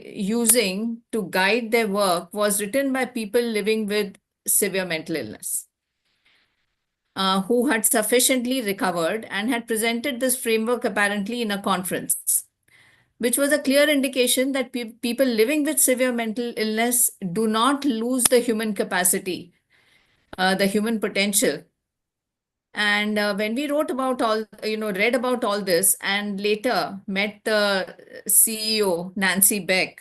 using to guide their work was written by people living with severe mental illness, who had sufficiently recovered and had presented this framework apparently in a conference, which was a clear indication that people living with severe mental illness do not lose the human capacity, the human potential. And when we read about all this and later met the CEO, Nancy Beck,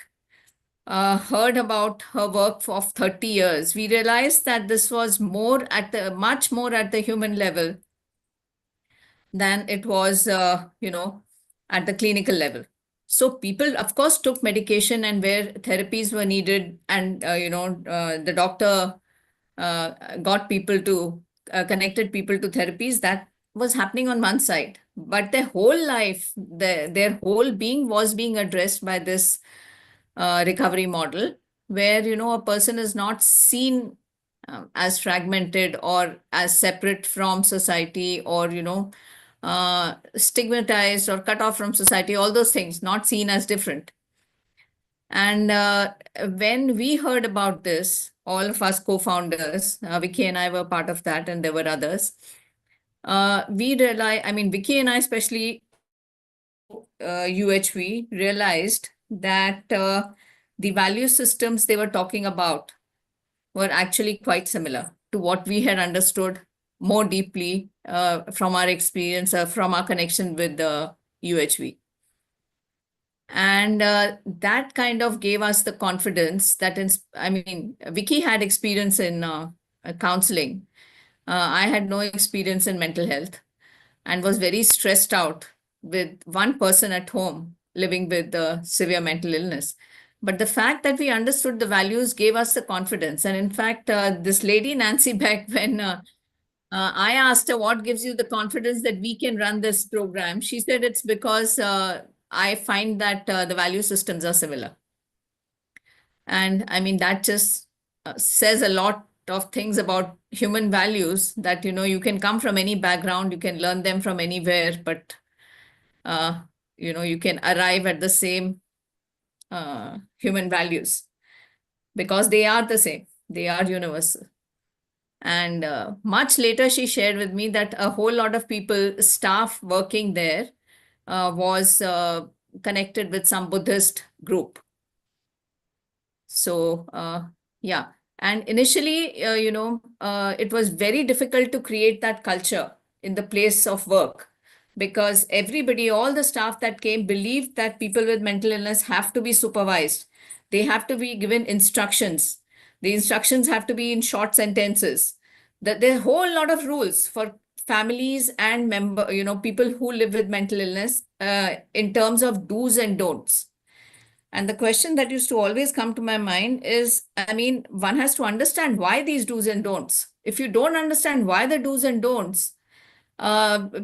heard about her work of 30 years, we realized that this was much more at the human level than it was, at the clinical level. So people, of course, took medication and where therapies were needed, and the doctor got people to connected people to therapies. That was happening on one side, but their whole life, their whole being was being addressed by this recovery model, where a person is not seen as fragmented or as separate from society, or stigmatized or cut off from society, all those things, not seen as different. And when we heard about this, all of us co-founders, Vicky and I were part of that, and there were others. Vicky and I especially, UHV, realized that the value systems they were talking about were actually quite similar to what we had understood more deeply from our experience, from our connection with the UHV. And that kind of gave us the confidence that, Vicky had experience in counseling. I had no experience in mental health and was very stressed out with one person at home living with severe mental illness. But the fact that we understood the values gave us the confidence. And in fact, this lady, Nancy Beck, when I asked her, what gives you the confidence that we can run this program? She said, it's because I find that the value systems are similar. And that just says a lot of things about human values, that, you can come from any background, you can learn them from anywhere, but, you can arrive at the same human values because they are the same, they are universal. And much later, she shared with me that a whole lot of people, staff working there, was connected with some Buddhist group. So, yeah. And initially, it was very difficult to create that culture in the place of work, because everybody, all the staff that came, believed that people with mental illness have to be supervised. They have to be given instructions. The instructions have to be in short sentences. There are a whole lot of rules for families and people who live with mental illness in terms of do's and don'ts. And the question that used to always come to my mind is, one has to understand why these do's and don'ts. If you don't understand why the do's and don'ts,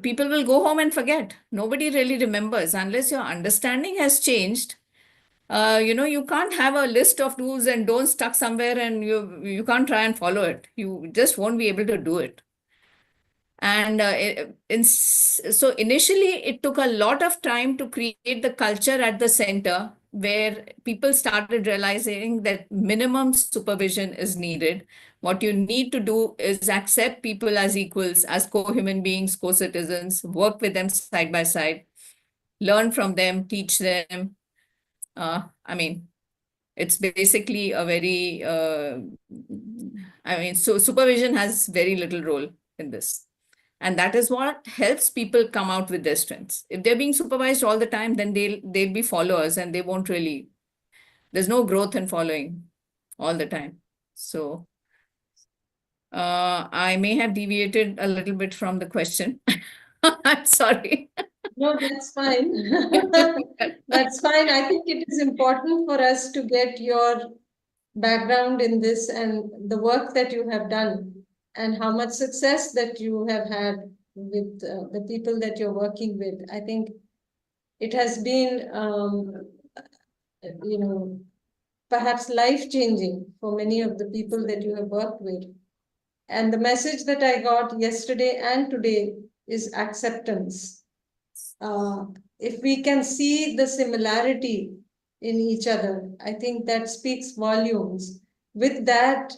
people will go home and forget. Nobody really remembers unless your understanding has changed. You can't have a list of do's and don'ts stuck somewhere and you can't try and follow it. You just won't be able to do it. And so initially, it took a lot of time to create the culture at the center where people started realizing that minimum supervision is needed. What you need to do is accept people as equals, as co-human beings, co-citizens, work with them side by side, learn from them, teach them. I mean, it's basically a very, so supervision has very little role in this. And that is what helps people come out with their strengths. If they're being supervised all the time, then they'll be followers and they won't really, there's no growth in following all the time. So I may have deviated a little bit from the question. I'm sorry. No, that's fine. That's fine. I think it is important for us to get your background in this and the work that you have done and how much success that you have had with the people that you're working with. I think it has been, perhaps life-changing for many of the people that you have worked with. And the message that I got yesterday and today is acceptance. If we can see the similarity in each other, I think that speaks volumes. With that,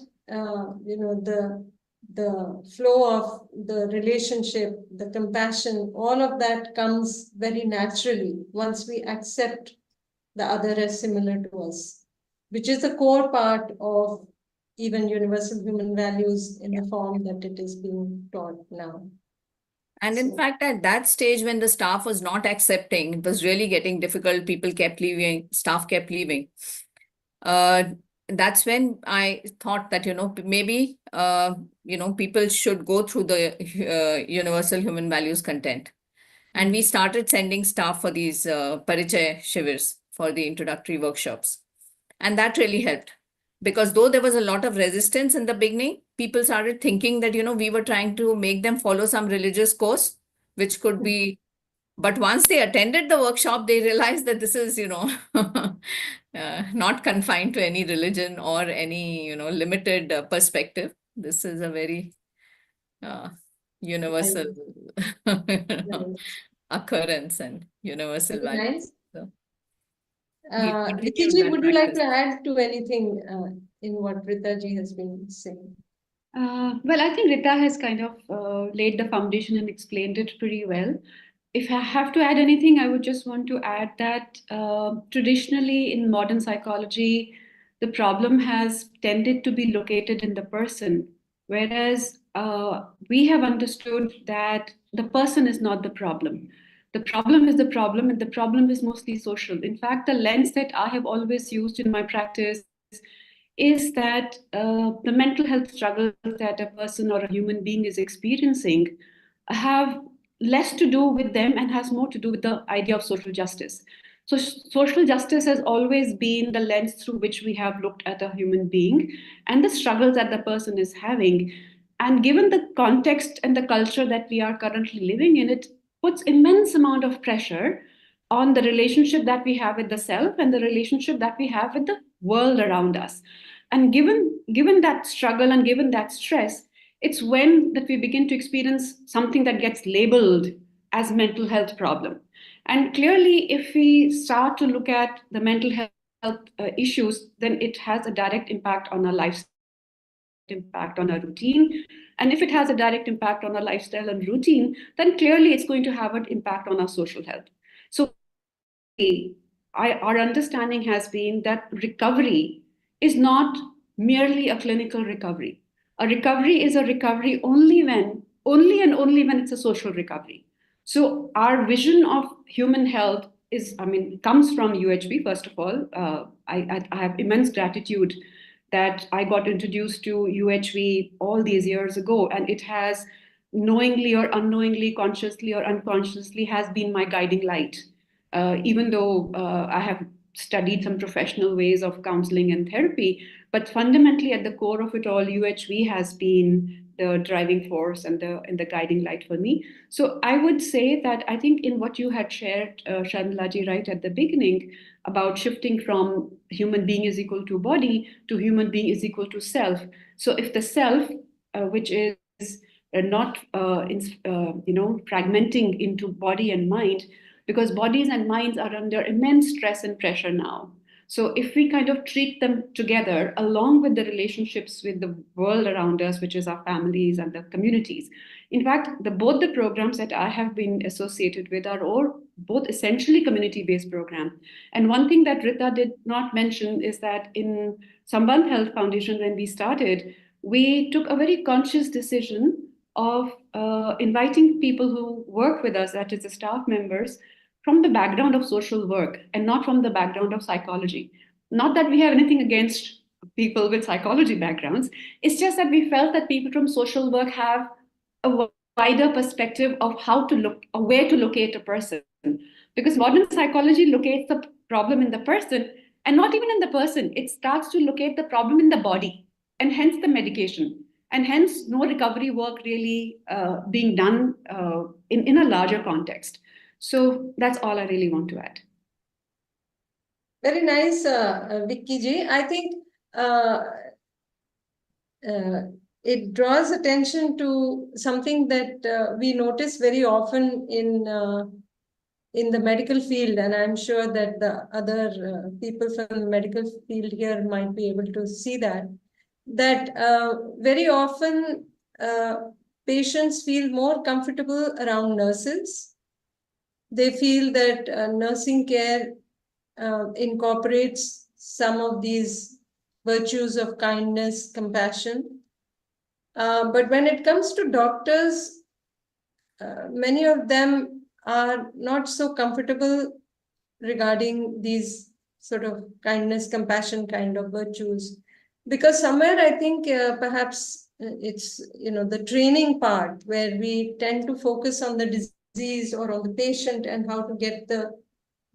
the flow of the relationship, the compassion, all of that comes very naturally once we accept the other as similar to us, which is the core part of even universal human values in the form that it is being taught now. And in fact, at that stage, when the staff was not accepting, it was really getting difficult. People kept leaving, staff kept leaving. That's when I thought that, maybe, people should go through the universal human values content. And we started sending staff for these Parichay Shivers for the introductory workshops. And that really helped. Because though there was a lot of resistance in the beginning, people started thinking that, we were trying to make them follow some religious course, which could be, but once they attended the workshop, they realized that this is, not confined to any religion or any, limited perspective. This is a very universal occurrence and universal Very value. nice. So, Nikki, would you like to add to anything in what Rita ji has been saying? Well, I think Rita has kind of laid the foundation and explained it pretty well. If I have to add anything, I would just want to add that traditionally in modern psychology, the problem has tended to be located in the person, whereas we have understood that the person is not the problem. The problem is the problem, and the problem is mostly social. In fact, the lens that I have always used in my practice is that the mental health struggles that a person or a human being is experiencing have less to do with them and has more to do with the idea of social justice. So social justice has always been the lens through which we have looked at a human being and the struggles that the person is having. And given the context and the culture that we are currently living in, it puts immense amount of pressure on the relationship that we have with the self and the relationship that we have with the world around us. And given that struggle and given that stress, it's when that we begin to experience something that gets labeled as mental health problem. And clearly, if we start to look at the mental health issues, then it has a direct impact on our lifestyle, impact on our routine. And if it has a direct impact on our lifestyle and routine, then clearly it's going to have an impact on our social health. So our understanding has been that recovery is not merely a clinical recovery. A recovery is a recovery only and only when it's a social recovery. So our vision of human health comes from UHV, first of all. I have immense gratitude that I got introduced to UHV all these years ago, and it has knowingly or unknowingly, consciously or unconsciously has been my guiding light. Even though I have studied some professional ways of counseling and therapy, but fundamentally at the core of it all, UHV has been the driving force and the guiding light for me. So I would say that I think in what you had shared, Sharmilaji, right at the beginning, about shifting from human being is equal to body to human being is equal to self. So if the self, which is not fragmenting into body and mind, because bodies and minds are under immense stress and pressure now. So if we kind of treat them together along with the relationships with the world around us, which is our families and the communities. In fact, both the programs that I have been associated with are all both essentially community-based programs. And one thing that Rita did not mention is that in Sambandh Health Foundation, when we started, we took a very conscious decision of inviting people who work with us, that is the staff members, from the background of social work and not from the background of psychology. Not that we have anything against people with psychology backgrounds. It's just that we felt that people from social work have a wider perspective of how to look or where to locate a person. Because modern psychology locates the problem in the person, and not even in the person. It starts to locate the problem in the body, and hence the medication. And hence no recovery work really being done in a larger context. So that's all I really want to add. Very nice, Vicky ji. I think it draws attention to something that we notice very often in the medical field, and I'm sure that the other people from the medical field here might be able to see that very often patients feel more comfortable around nurses. They feel that nursing care incorporates some of these virtues of kindness, compassion. But when it comes to doctors, many of them are not so comfortable regarding these sort of kindness, compassion kind of virtues. Because somewhere I think perhaps it's, the training part where we tend to focus on the disease or on the patient and how to get the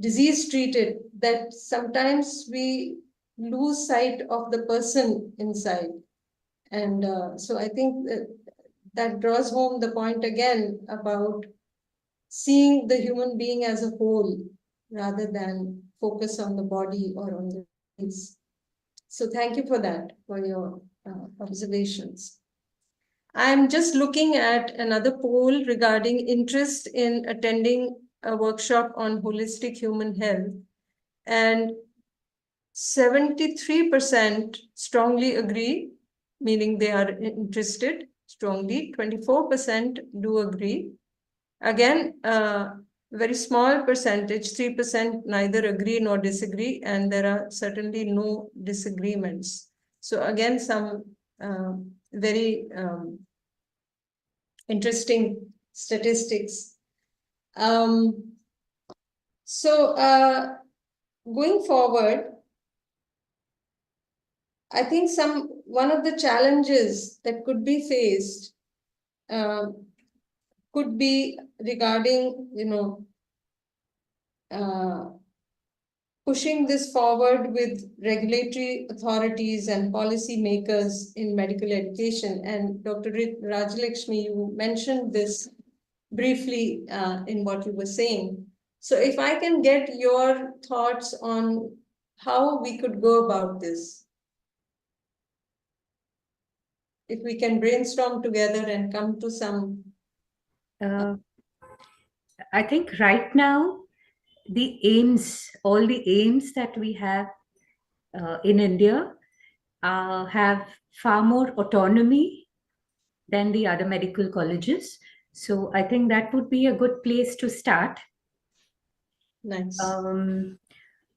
disease treated, that sometimes we lose sight of the person inside. And so I think that draws home the point again about seeing the human being as a whole rather than focus on the body or on the disease. So thank you for that, for your observations. I'm just looking at another poll regarding interest in attending a workshop on holistic human health, and 73% strongly agree, meaning they are interested strongly. 24% do agree. Again, very small percentage, 3% neither agree nor disagree, and there are certainly no disagreements. So again, some very interesting statistics. Going forward, I think one of the challenges that could be faced could be regarding, pushing this forward with regulatory authorities and policy makers in medical education. And Dr. Rajalakshmi, you mentioned this briefly in what you were saying. So if I can get your thoughts on how we could go about this, if we can brainstorm together and come to some. I think right now, all the aims that we have in India have far more autonomy than the other medical colleges. So I think that would be a good place to start. Nice.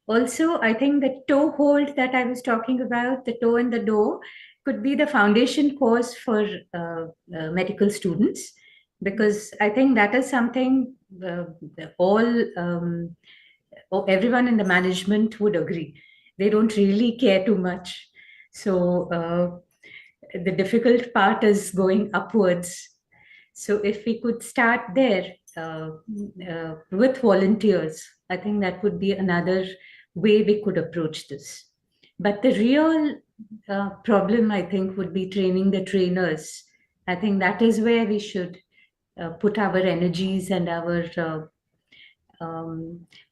Also, I think the toe hold that I was talking about, the toe in the door, could be the foundation course for medical students, because I think that is something everyone in the management would agree. They don't really care too much. So the difficult part is going upwards. So if we could start there with volunteers, I think that would be another way we could approach this. But the real problem, I think, would be training the trainers I think that is where we should put our energies and our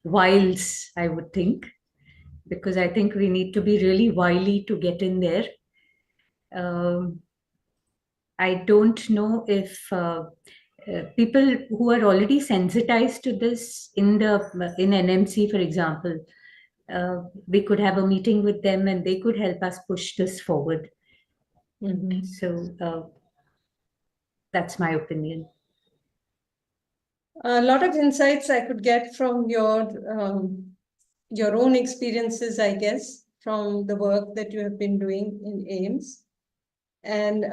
wiles, I would think, because I think we need to be really wily to get in there. I don't know if people who are already sensitized to this in NMC, for example, we could have a meeting with them and they could help us push this forward. So that's my opinion. A lot of insights I could get from your own experiences, I guess, from the work that you have been doing in AIMS. And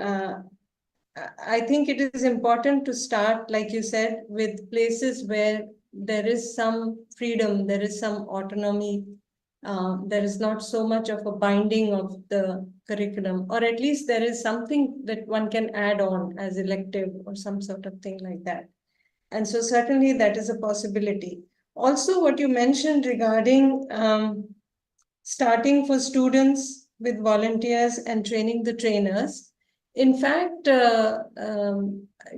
I think it is important to start, like you said, with places where there is some freedom, there is some autonomy, there is not so much of a binding of the curriculum, or at least there is something that one can add on as elective or some sort of thing like that. And so certainly that is a possibility. Also, what you mentioned regarding starting for students with volunteers and training the trainers. In fact,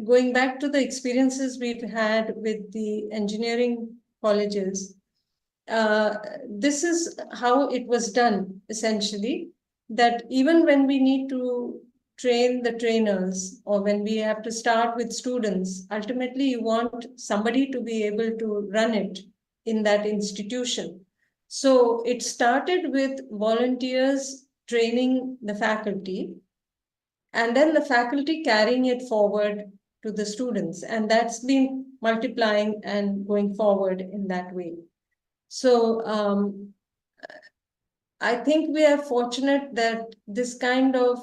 going back to the experiences we've had with the engineering colleges, this is how it was done, essentially, that even when we need to train the trainers or when we have to start with students, ultimately you want somebody to be able to run it in that institution. So it started with volunteers training the faculty, and then the faculty carrying it forward to the students. And that's been multiplying and going forward in that way. So I think we are fortunate that this kind of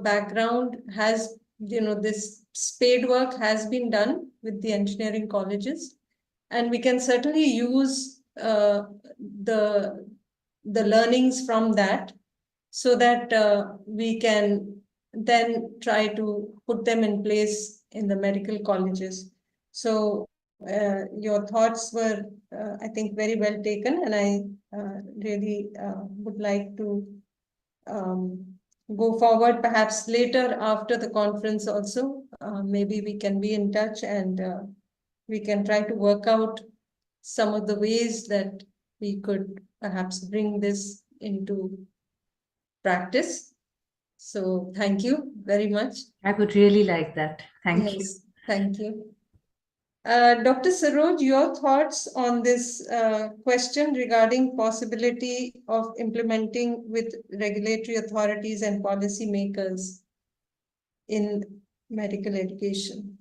background has, this spade work has been done with the engineering colleges. And we can certainly use the learnings from that so that we can then try to put them in place in the medical colleges. So your thoughts were, I think, very well taken, and I really would like to go forward perhaps later after the conference also. Maybe we can be in touch and we can try to work out some of the ways that we could perhaps bring this into practice. So thank you very much. I would really like that. Thank you. Thank you. Dr. Saroj, your thoughts on this question regarding possibility of implementing with regulatory authorities and policymakers in medical education?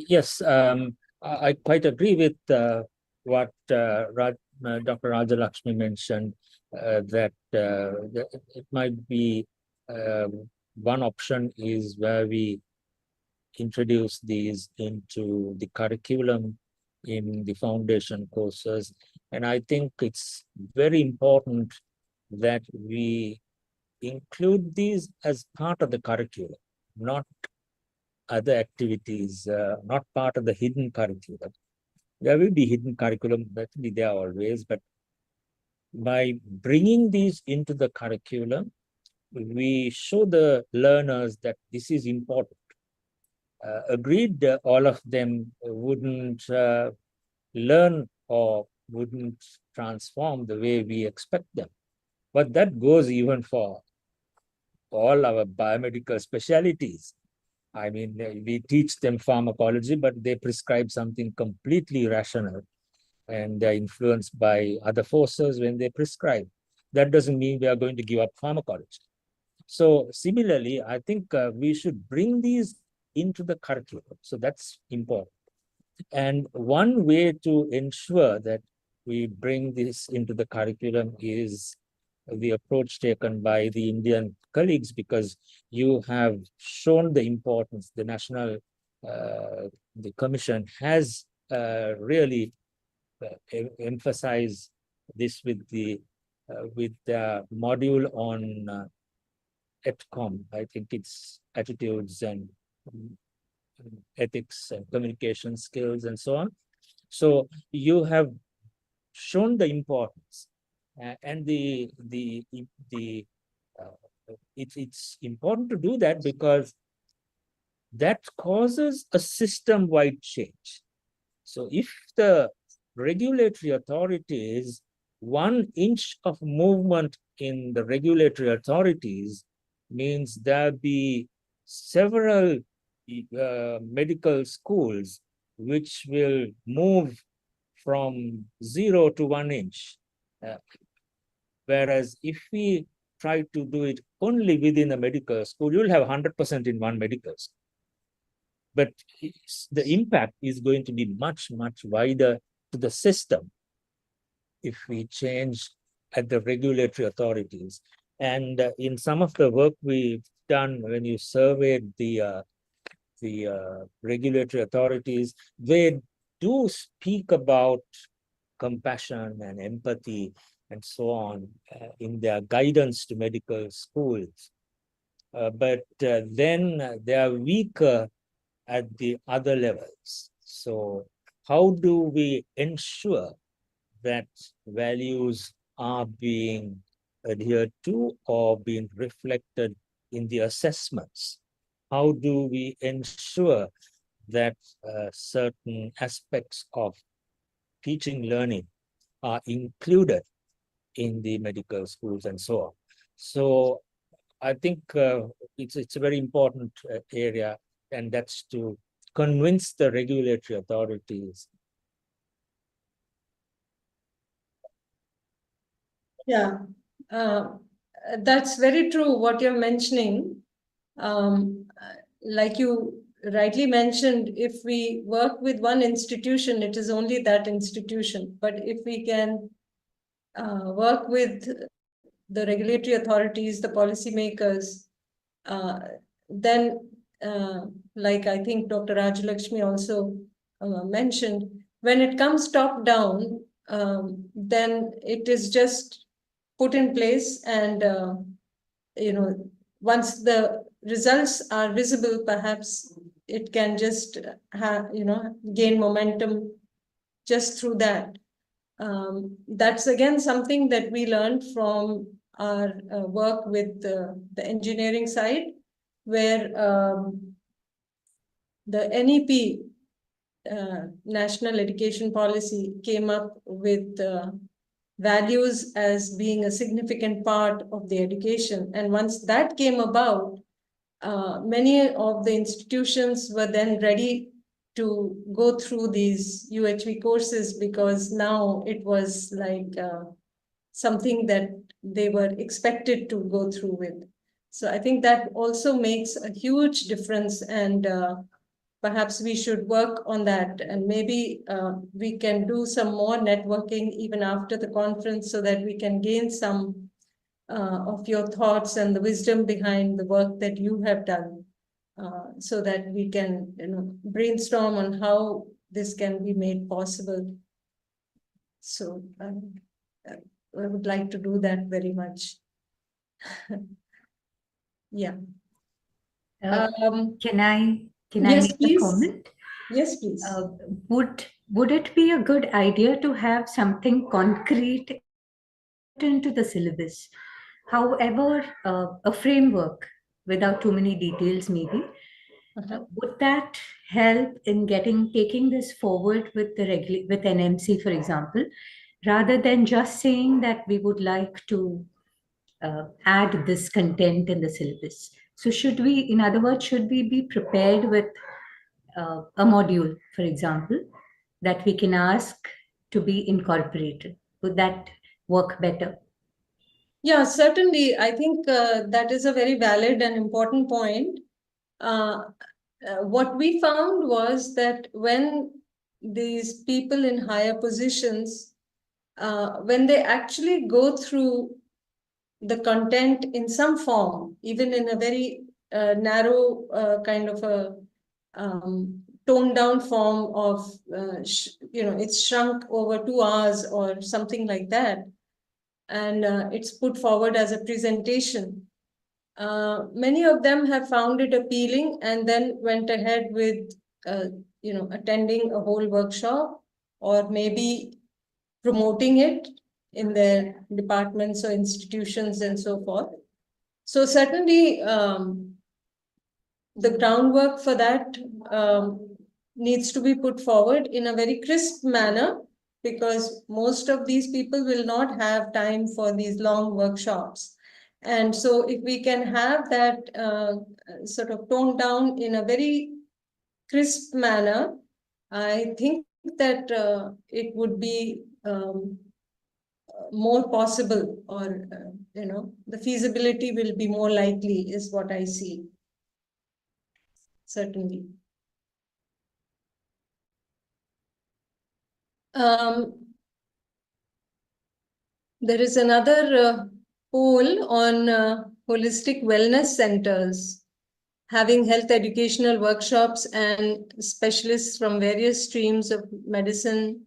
Yes, I quite agree with what Dr. Rajalakshmi mentioned, that it might be one option is where we introduce these into the curriculum in the foundation courses. And I think it's very important that we include these as part of the curriculum, not other activities, not part of the hidden curriculum. There will be hidden curriculum, that will be there always, but by bringing these into the curriculum, we show the learners that this is important. Agreed, all of them wouldn't learn or wouldn't transform the way we expect them. But that goes even for all our biomedical specialties. I mean, we teach them pharmacology, but they prescribe something completely rational, and they're influenced by other forces when they prescribe. That doesn't mean we are going to give up pharmacology. So similarly, I think we should bring these into the curriculum. So that's important. And one way to ensure that we bring this into the curriculum is the approach taken by the Indian colleagues, because you have shown the importance. The national, the commission has really emphasized this with the module on ETCOM. I think it's attitudes and ethics and communication skills and so on. So you have shown the importance, and it's important to do that because that causes a system-wide change. So if the regulatory authorities, 1 inch of movement in the regulatory authorities means there'll be several medical schools which will move from 0 to 1 inch. Whereas if we try to do it only within a medical school, you'll have 100% in one medical school. But the impact is going to be much, much wider to the system if we change at the regulatory authorities. And in some of the work we've done, when you surveyed the regulatory authorities, they do speak about compassion and empathy and so on in their guidance to medical schools. But then they are weaker at the other levels. So how do we ensure that values are being adhered to or being reflected in the assessments? How do we ensure that certain aspects of teaching learning are included in the medical schools and so on? So I think it's a very important area, and that's to convince the regulatory authorities. Yeah, that's very true what you're mentioning. Like you rightly mentioned, if we work with one institution, it is only that institution. But if we can work with the regulatory authorities, the policymakers, then like I think Dr. Rajalakshmi also mentioned, when it comes top down, then it is just put in place, and once the results are visible, perhaps it can just have gain momentum just through that. That's again something that we learned from our work with the engineering side, where the NEP, National Education Policy, came up with values as being a significant part of the education. And once that came about, many of the institutions were then ready to go through these UHV courses, because now it was like something that they were expected to go through with. So I think that also makes a huge difference, and perhaps we should work on that, and maybe we can do some more networking even after the conference, so that we can gain some of your thoughts and the wisdom behind the work that you have done, so that we can brainstorm on how this can be made possible. So I would like to do that very much. Yeah. Can I Yes, make please. a comment? Yes, please. Would it be a good idea to have something concrete into the syllabus? However, a framework without too many details, maybe. Would that help in taking this forward with with NMC, for example, rather than just saying that we would like to add this content in the syllabus? So should we, in other words, should we be prepared with a module, for example, that we can ask to be incorporated? Would that work better? Yeah, certainly. I think that is a very valid and important point. What we found was that when these people in higher positions, when they actually go through the content in some form, even in a very narrow kind of a toned down form of, it's shrunk over 2 hours or something like that, and it's put forward as a presentation. Many of them have found it appealing and then went ahead with, attending a whole workshop, or maybe promoting it in their departments or institutions and so forth. So certainly, the groundwork for that needs to be put forward in a very crisp manner, because most of these people will not have time for these long workshops. And so if we can have that sort of toned down in a very crisp manner, I think that it would be more possible, or the feasibility will be more likely, is what I see. Certainly. There is another poll on holistic wellness centers having health educational workshops and specialists from various streams of medicine.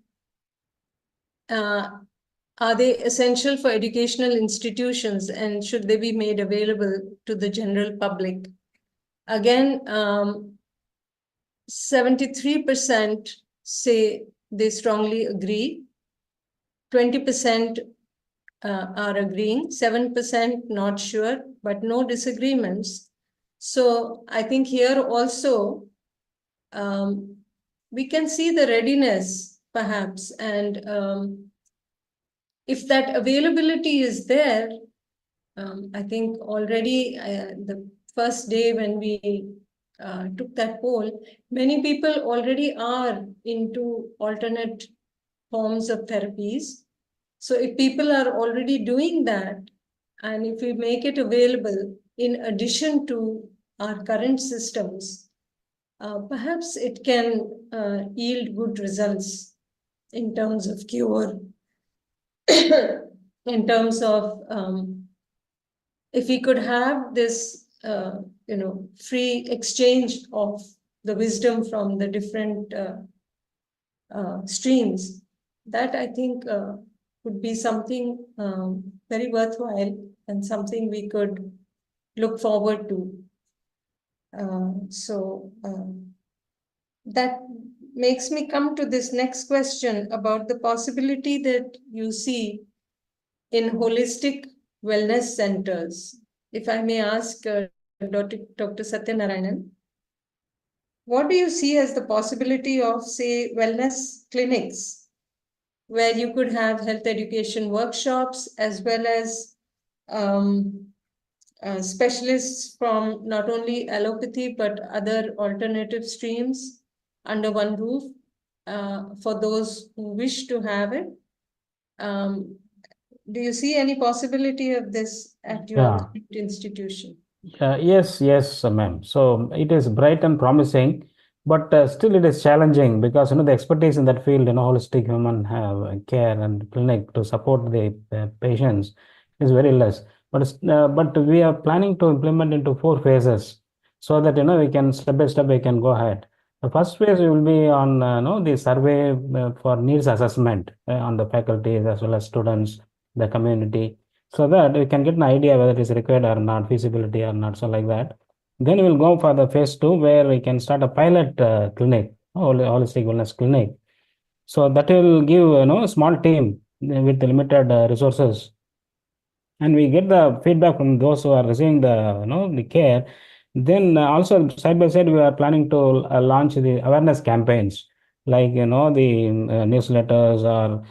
Are they essential for educational institutions, and should they be made available to the general public? Again, 73% say they strongly agree, 20% are agreeing, 7% not sure, but no disagreements. So I think here also we can see the readiness, perhaps, and if that availability is there, I think already the first day when we took that poll, many people already are into alternate forms of therapies. So if people are already doing that, and if we make it available in addition to our current systems, perhaps it can yield good results in terms of cure, in terms of if we could have this, free exchange of the wisdom from the different streams, that I think would be something very worthwhile and something we could look forward to. So that makes me come to this next question about the possibility that you see in holistic wellness centers. If I may ask Dr. Satyanarayanan, what do you see as the possibility of, say, wellness clinics, where you could have health education workshops as well as specialists from not only allopathy but other alternative streams under one roof for those who wish to have it? Do you see any possibility of this at your institution? Yes, ma'am. So it is bright and promising, but still it is challenging because the expertise in that field, holistic human care and clinic to support the patients is very less. But we are planning to implement into 4 phases, so that we can step by step we can go ahead. The first phase will be on the survey for needs assessment on the faculties as well as students, the community, so that we can get an idea whether it is required or not, feasibility or not, so like that. Then we will go for the phase 2, where we can start a pilot clinic, holistic wellness clinic. So that will give a small team with limited resources, and we get the feedback from those who are receiving the care. Then also side by side we are planning to launch the awareness campaigns, like the newsletters or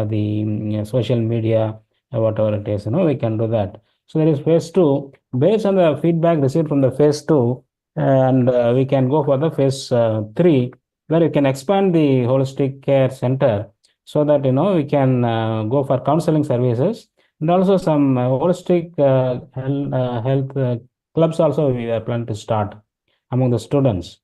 the social media, whatever it is, we can do that. So there is phase 2 based on the feedback received from the phase 2, and we can go for the phase 3, where we can expand the holistic care center, so that we can go for counseling services, and also some holistic health clubs also we are planning to start among the students.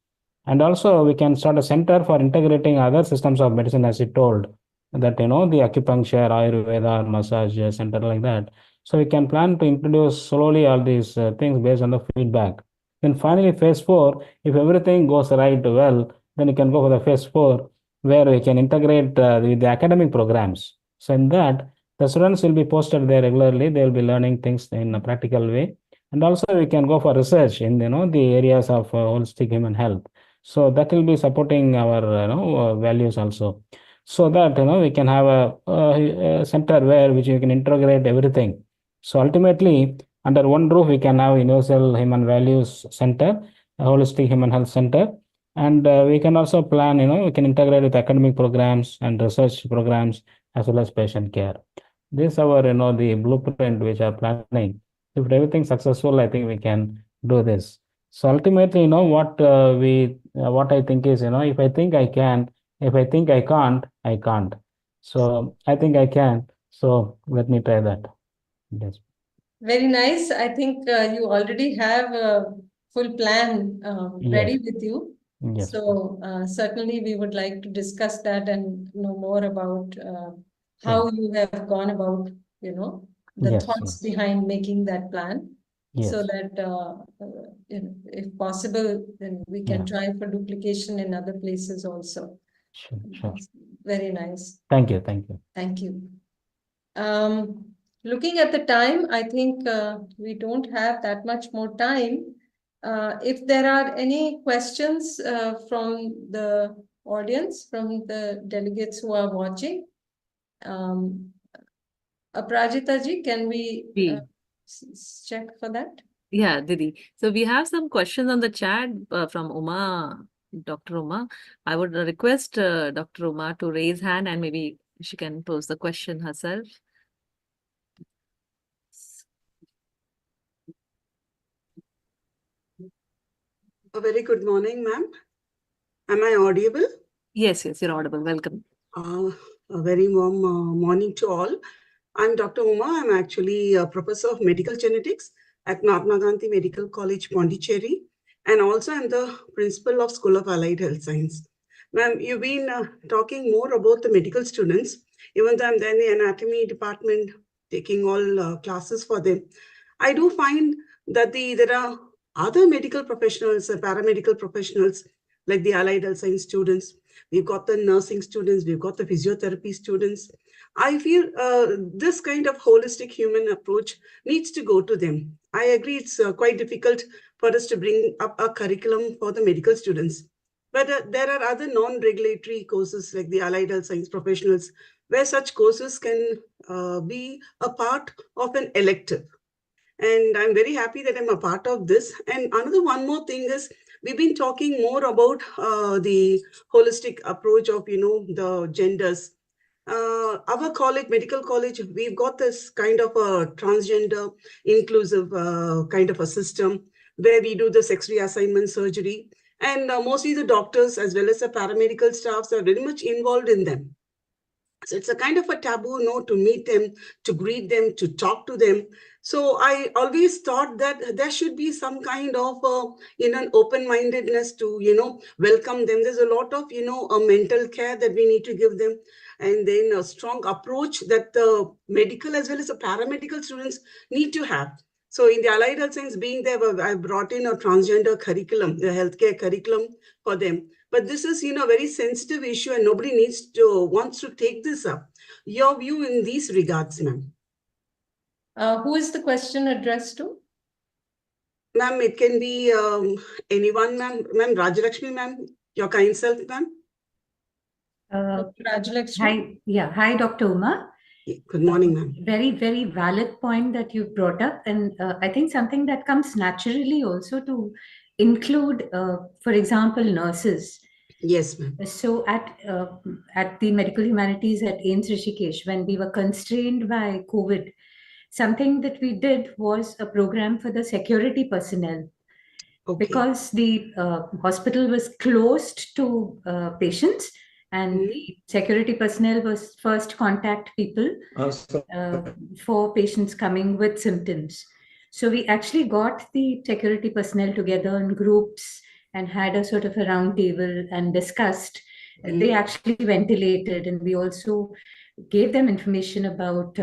And also we can start a center for integrating other systems of medicine, as you told, that the acupuncture, Ayurveda, massage center, like that. So we can plan to introduce slowly all these things based on the feedback. Then finally phase 4, if everything goes right well, then we can go for the phase 4, where we can integrate with the academic programs. So in that, the students will be posted there regularly. They will be learning things in a practical way. And also we can go for research in the areas of holistic human health. So that will be supporting our values also. So that we can have a center where which we can integrate everything. So ultimately, under one roof, we can have universal human values center, holistic human health center. And we can also plan, we can integrate with academic programs and research programs as well as patient care. This is our, the blueprint which are planning. If everything's successful, I think we can do this. So ultimately, what I think is, if I think I can, if I think I can't, I can't. So I think I can. So let me try that. Yes. Very nice. I think you already have a full plan ready Yes. with you. Yes. So certainly we would like to discuss that and know more about how you have gone about, the Yes, thoughts behind making that plan. So Yes. that if possible, then we can Yeah. try for duplication in other places also. Sure, sure. Very nice. Thank you. Thank you. Thank you. Looking at the time, I think we don't have that much more time. If there are any questions from the audience, from the delegates who are watching, Aprajita ji, can we check for that? Yeah, Didi. So we have some questions on the chat from Uma, Dr. Uma. I would request Dr. Uma to raise hand and maybe she can pose the question herself. A very good morning, ma'am. Am I audible? Yes, you're audible. Welcome. A very warm morning to all. I'm Dr. Uma. I'm actually a professor of medical genetics at Mahatma Gandhi Medical College, Pondicherry. And also I'm the principal of School of Allied Health Science. Ma'am, you've been talking more about the medical students, even though I'm there in the anatomy department taking all classes for them. I do find that there are other medical professionals, paramedical professionals, like the allied health science students. We've got the nursing students, we've got the physiotherapy students. I feel this kind of holistic human approach needs to go to them. I agree it's quite difficult for us to bring up a curriculum for the medical students. But there are other non-regulatory courses like the allied health science professionals, where such courses can be a part of an elective. And I'm very happy that I'm a part of this. And one more thing is, we've been talking more about the holistic approach of, the genders. Our college, medical college, we've got this kind of a transgender inclusive kind of a system where we do the sex reassignment surgery. And mostly the doctors as well as the paramedical staffs are very much involved in them. So it's a kind of a taboo, to meet them, to greet them, to talk to them. So I always thought that there should be some kind of, an open-mindedness to, welcome them. There's a lot of, a mental care that we need to give them. And then a strong approach that the medical as well as the paramedical students need to have. So in the allied health science being there, I brought in a transgender curriculum, the healthcare curriculum for them. But this is, a very sensitive issue and nobody wants to take this up. Your view in these regards, ma'am? Who is the question addressed to? Ma'am, it can be anyone, ma'am. Ma'am, Rajalakshmi, ma'am, your kind self, ma'am. Rajalakshmi. Hi, Dr. Uma. Good morning, ma'am. Very, very valid point that you brought up. And I think something that comes naturally also to include, for example, nurses. Yes, ma'am. So at the medical humanities at AIIMS Rishikesh, when we were constrained by COVID, something that we did was a program for the security personnel. Okay. Because the hospital was closed to patients, and the security personnel was first contact people for patients coming with symptoms. So we actually got the security personnel together in groups and had a sort of a round table and discussed. They actually ventilated, and we also gave them information about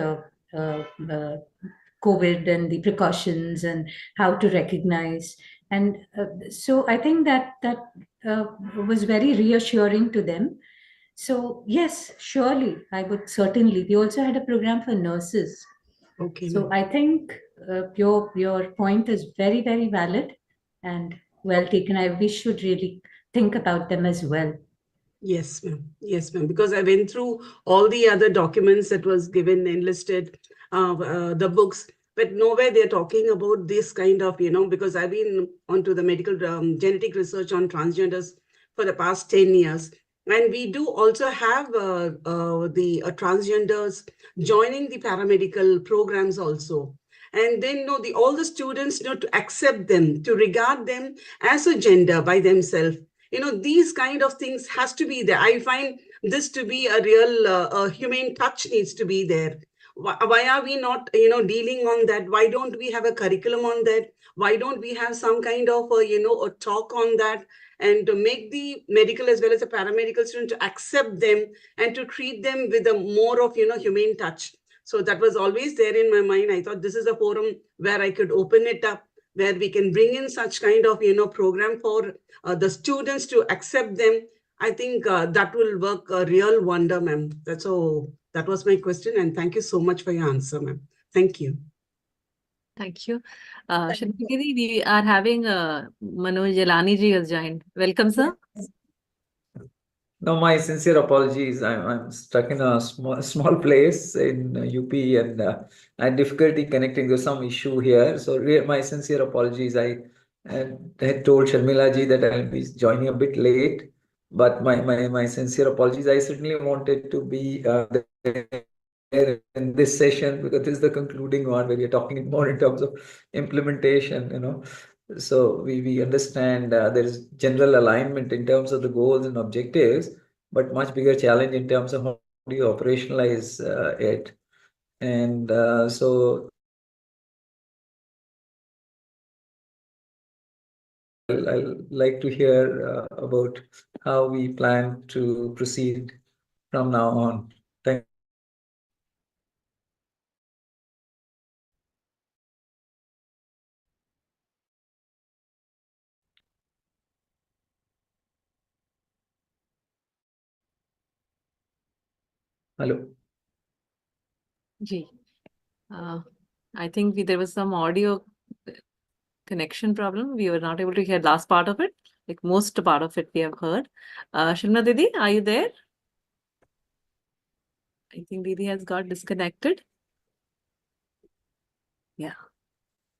COVID and the precautions and how to recognize. And so I think that was very reassuring to them. So yes, surely I would certainly. We also had a program for nurses. Okay. So I think your point is very, very valid and well taken. We should really think about them as well. Yes, ma'am. Yes, ma'am. Because I went through all the other documents that was given, enlisted, the books. but nowhere they're talking about this kind of, because I've been onto the medical genetic research on transgenders for the past 10 years. And we do also have the transgenders joining the paramedical programs also. And then all the students to accept them, to regard them as a gender by themselves. These kind of things has to be there. I find this to be a real humane touch needs to be there. Why are we not dealing on that? Why don't we have a curriculum on that? Why don't we have some kind of a talk on that, and to make the medical as well as the paramedical student to accept them and to treat them with a more of humane touch? So that was always there in my mind. I thought this is a forum where I could open it up, where we can bring in such kind of program for the students to accept them. I think that will work a real wonder, ma'am. That was my question, and thank you so much for your answer, ma'am. Thank you. Thank you. Shrimati Didi, we are having Manoj Jelani ji has joined. Welcome, sir. No, my sincere apologies. I'm stuck in a small place in UP, and I had difficulty connecting. There's some issue here, so my sincere apologies. I had told Sharmila ji that I'll be joining a bit late, but my sincere apologies. I certainly wanted to be there in this session, because this is the concluding one where we're talking more in terms of implementation. So we understand there is general alignment in terms of the goals and objectives, but much bigger challenge in terms of how do you operationalize it. And so I'll like to hear about how we plan to proceed from now on. Thank Hello. Ji. I think there was some audio connection problem. We were not able to hear last part of it. Like most part of it we have heard. Shrimati Didi, are you there? I think Didi has got disconnected. Yeah.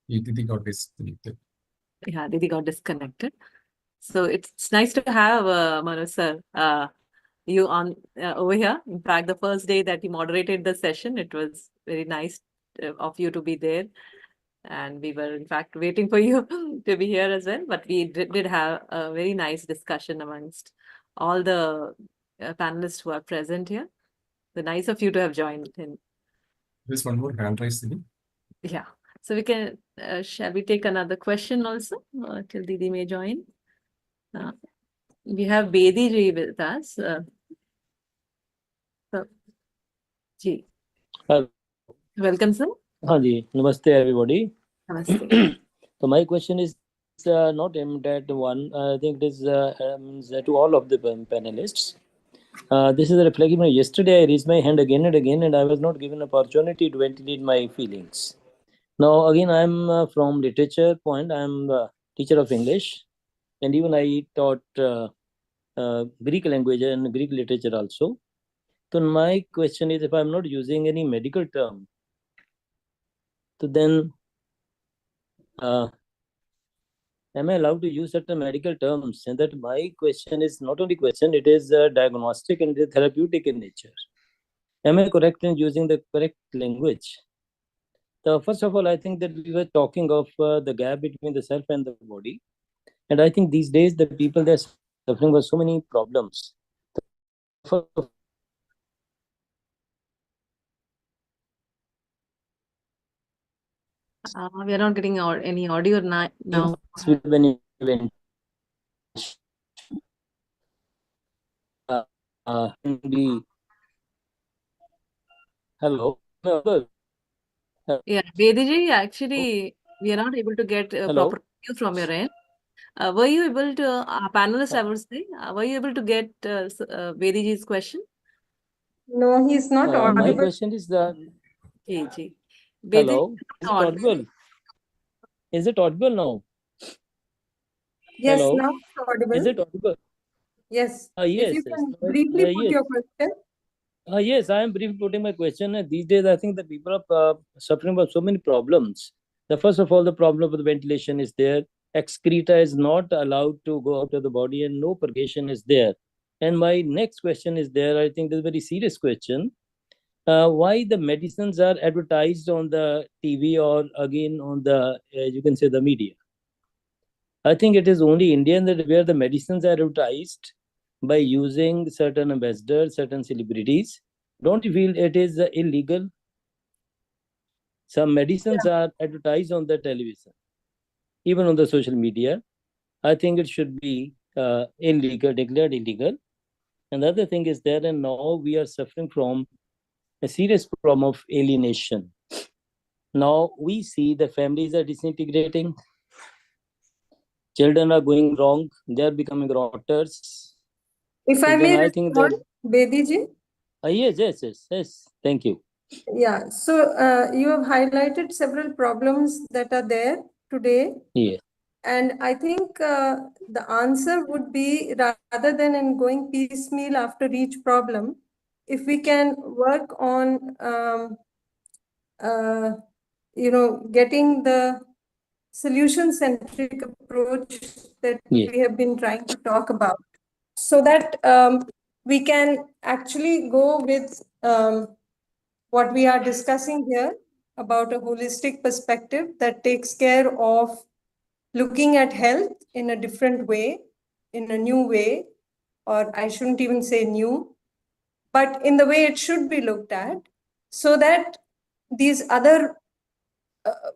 Didi got disconnected. Yeah, Didi got disconnected. So it's nice to have Manoj sir, you on over here. In fact, the first day that you moderated the session, it was very nice of you to be there. And we were in fact waiting for you to be here as well. But we did have a very nice discussion amongst all the panelists who are present here. The nice of you to have joined in. There's one more hand raised, Didi. Yeah. So we can, shall we take another question also till Didi may join? We have Bedi ji with us. Ji. Welcome, sir. Ji, namaste everybody. Namaste. So my question is not aimed at one. I think it is to all of the panelists. This is a reflection. Yesterday I raised my hand again and again, and I was not given opportunity to ventilate my feelings. Now again, I am from literature point. I am a teacher of English, and even I taught Greek language and Greek literature also. So my question is, if I am not using any medical term, so then am I allowed to use certain medical terms? And that my question is not only question, it is diagnostic and therapeutic in nature. Am I correct in using the correct language? So first of all, I think that we were talking of the gap between the self and the body. And I think these days the people they're suffering with so many problems. We are not getting any audio now. Hello. Yeah, Vediji, actually, we are not able to get a Hello? proper view from your end. Were you able to, panelists, I would say, were you able to get Vediji's question? No, he's not My audible. question is that. Ji. Hello, is it audible? Is it audible now? Yes, Hello? now it's audible. Is it audible? Yes. Yes. If you can briefly put yes. your question. Yes, I am briefly putting my question. These days, I think the people are suffering from so many problems. The first of all, the problem of the ventilation is there. Excreta is not allowed to go out of the body, and no purgation is there. And my next question is there. I think this is a very serious question. Why the medicines are advertised on the TV or again on the you can say the media? I think it is only India that where the medicines are advertised by using certain ambassadors, certain celebrities. Don't you feel it is illegal? Some medicines are advertised on the television, even on the social media. I think it should be illegal, declared illegal. And the other thing is that, and now we are suffering from a serious problem of alienation. Now we see the families are disintegrating, children are going wrong, they are becoming rotters. If So I then may I think that respond, Bediji. yes. Thank you. Yeah, so you have highlighted several problems that are there today. Yes. And I think the answer would be, rather than in going piecemeal after each problem, if we can work on, getting the solution-centric approach that Yes. we have been trying to talk about, so that we can actually go with what we are discussing here about a holistic perspective that takes care of looking at health in a different way, in a new way, or I shouldn't even say new, but in the way it should be looked at, so that these other,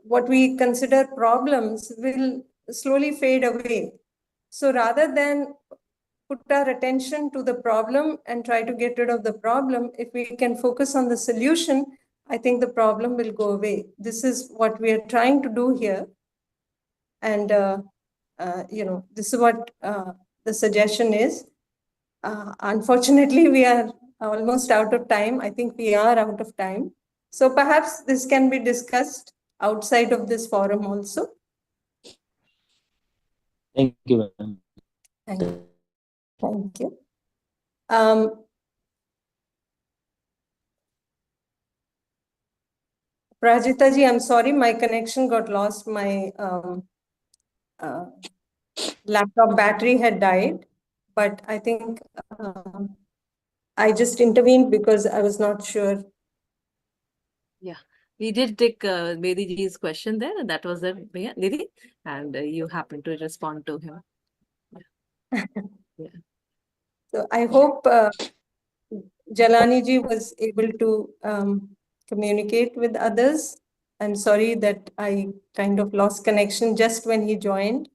what we consider problems, will slowly fade away. So rather than put our attention to the problem and try to get rid of the problem, if we can focus on the solution, I think the problem will go away. This is what we are trying to do here. And, this is what the suggestion is. Unfortunately, we are almost out of time. I think we are out of time. So perhaps this can be discussed outside of this forum also. Thank you, ma'am. Thank you. Prajita ji, I'm sorry, my connection got lost. My laptop battery had died, but I think I just intervened because I was not sure. Yeah, we did take Bediji's question there, and that was it, yeah, Didi, and you happened to respond to him. Yeah. So I hope Jalani ji was able to communicate with others. I'm sorry that I kind of lost connection just when he joined.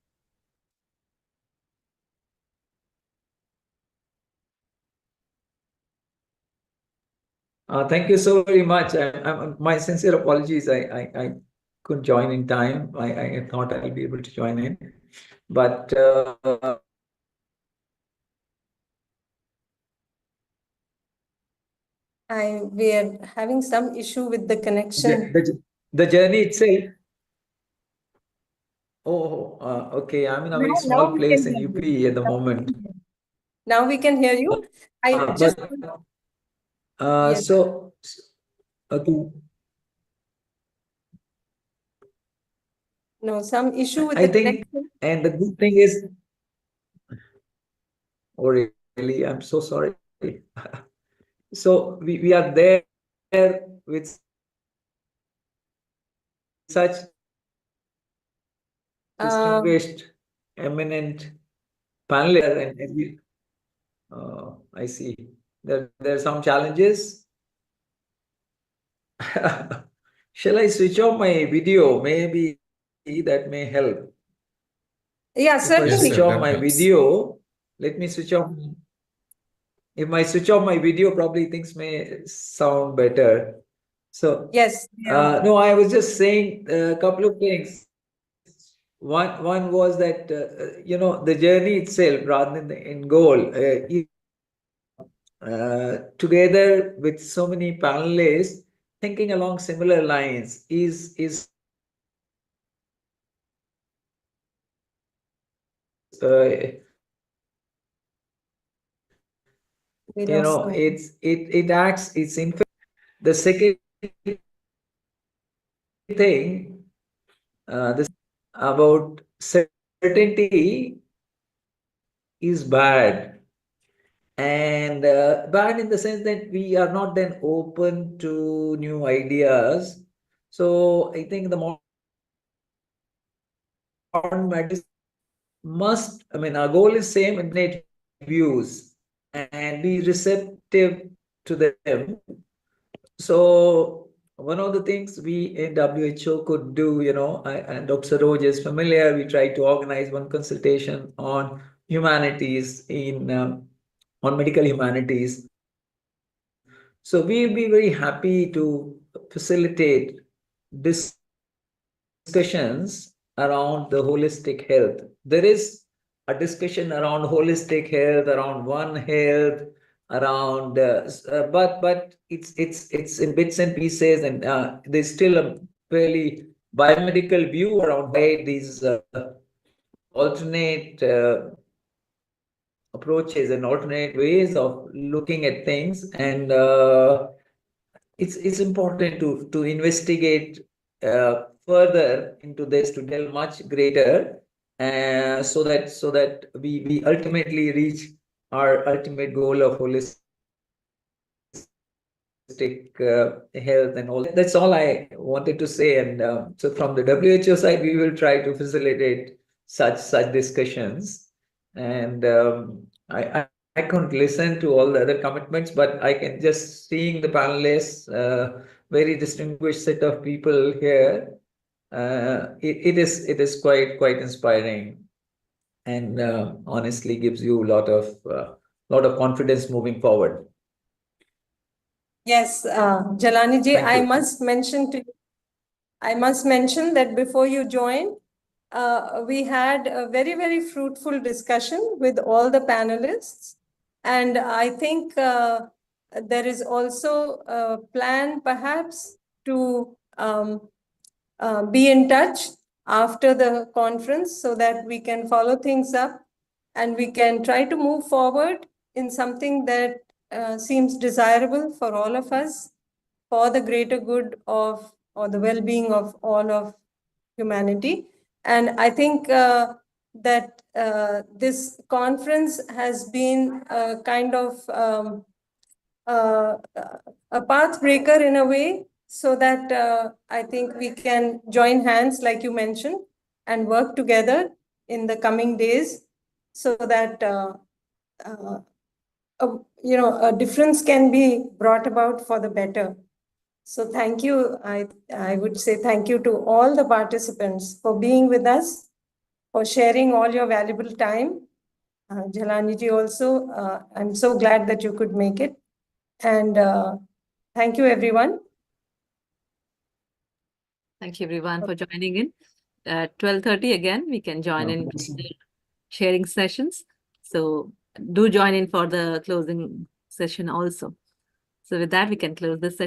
Thank you so very much. My sincere apologies. I couldn't join in time. I thought I'll be able to join in, but We are having some issue with the connection. the journey itself. Oh, okay. I'm in a very Now small we place can in hear UP you. at the moment. Now we can hear you. I just yes. So okay. No, some issue with I the think, connection. and the good thing is, oh really, I'm so sorry. So we are there with such distinguished, eminent panelists, and every, I see there are some challenges. Shall I switch off my video? Maybe that may help. Yeah, If I certainly. switch Yes, sir, off that my helps. video, let me switch off. If I switch off my video, probably things may sound better. So yes. Yeah. no, I was just saying a couple of things. One was that the journey itself, rather than the end goal, together with so many panelists thinking along similar lines, is We you lost know, Soham. it acts, it's in fact the second thing, this about certainty is bad. And bad in the sense that we are not then open to new ideas. So I think the modern medicine must, I mean, our goal is same, eliminate views and be receptive to them. So one of the things we in WHO could do, you know, and Dr. Saroj is familiar, we try to organize one consultation on humanities on medical humanities. So we'll be very happy to facilitate discussions around the holistic health. There is a discussion around holistic health, around One Health, around but it's in bits and pieces, and there's still a fairly biomedical view around why these alternate approaches and alternate ways of looking at things, and it's important to investigate further into this, to delve much greater, so that we ultimately reach our ultimate goal of holistic health and all. That's all I wanted to say. And so from the WHO side, we will try to facilitate such discussions. And I couldn't listen to all the other commitments, but I can just seeing the panelists, very distinguished set of people here. It is quite inspiring, and honestly gives you a lot of confidence moving forward. Yes, Jalani ji, Thank I you. must mention that before you joined, we had a very, very fruitful discussion with all the panelists. And I think there is also a plan perhaps to be in touch after the conference so that we can follow things up and we can try to move forward in something that seems desirable for all of us, for the greater good of, or the well-being of all of humanity. And I think that this conference has been a kind of a path breaker in a way, so that I think we can join hands, like you mentioned, and work together in the coming days so that a difference can be brought about for the better. So thank you. I would say thank you to all the participants for being with us, for sharing all your valuable time. Jalani ji also, I'm so glad that you could make it. And thank you, everyone. Thank you, everyone, for joining in. At 12:30 again, we can join in with the sharing sessions. So do join in for the closing session also. So with that, we can close this session.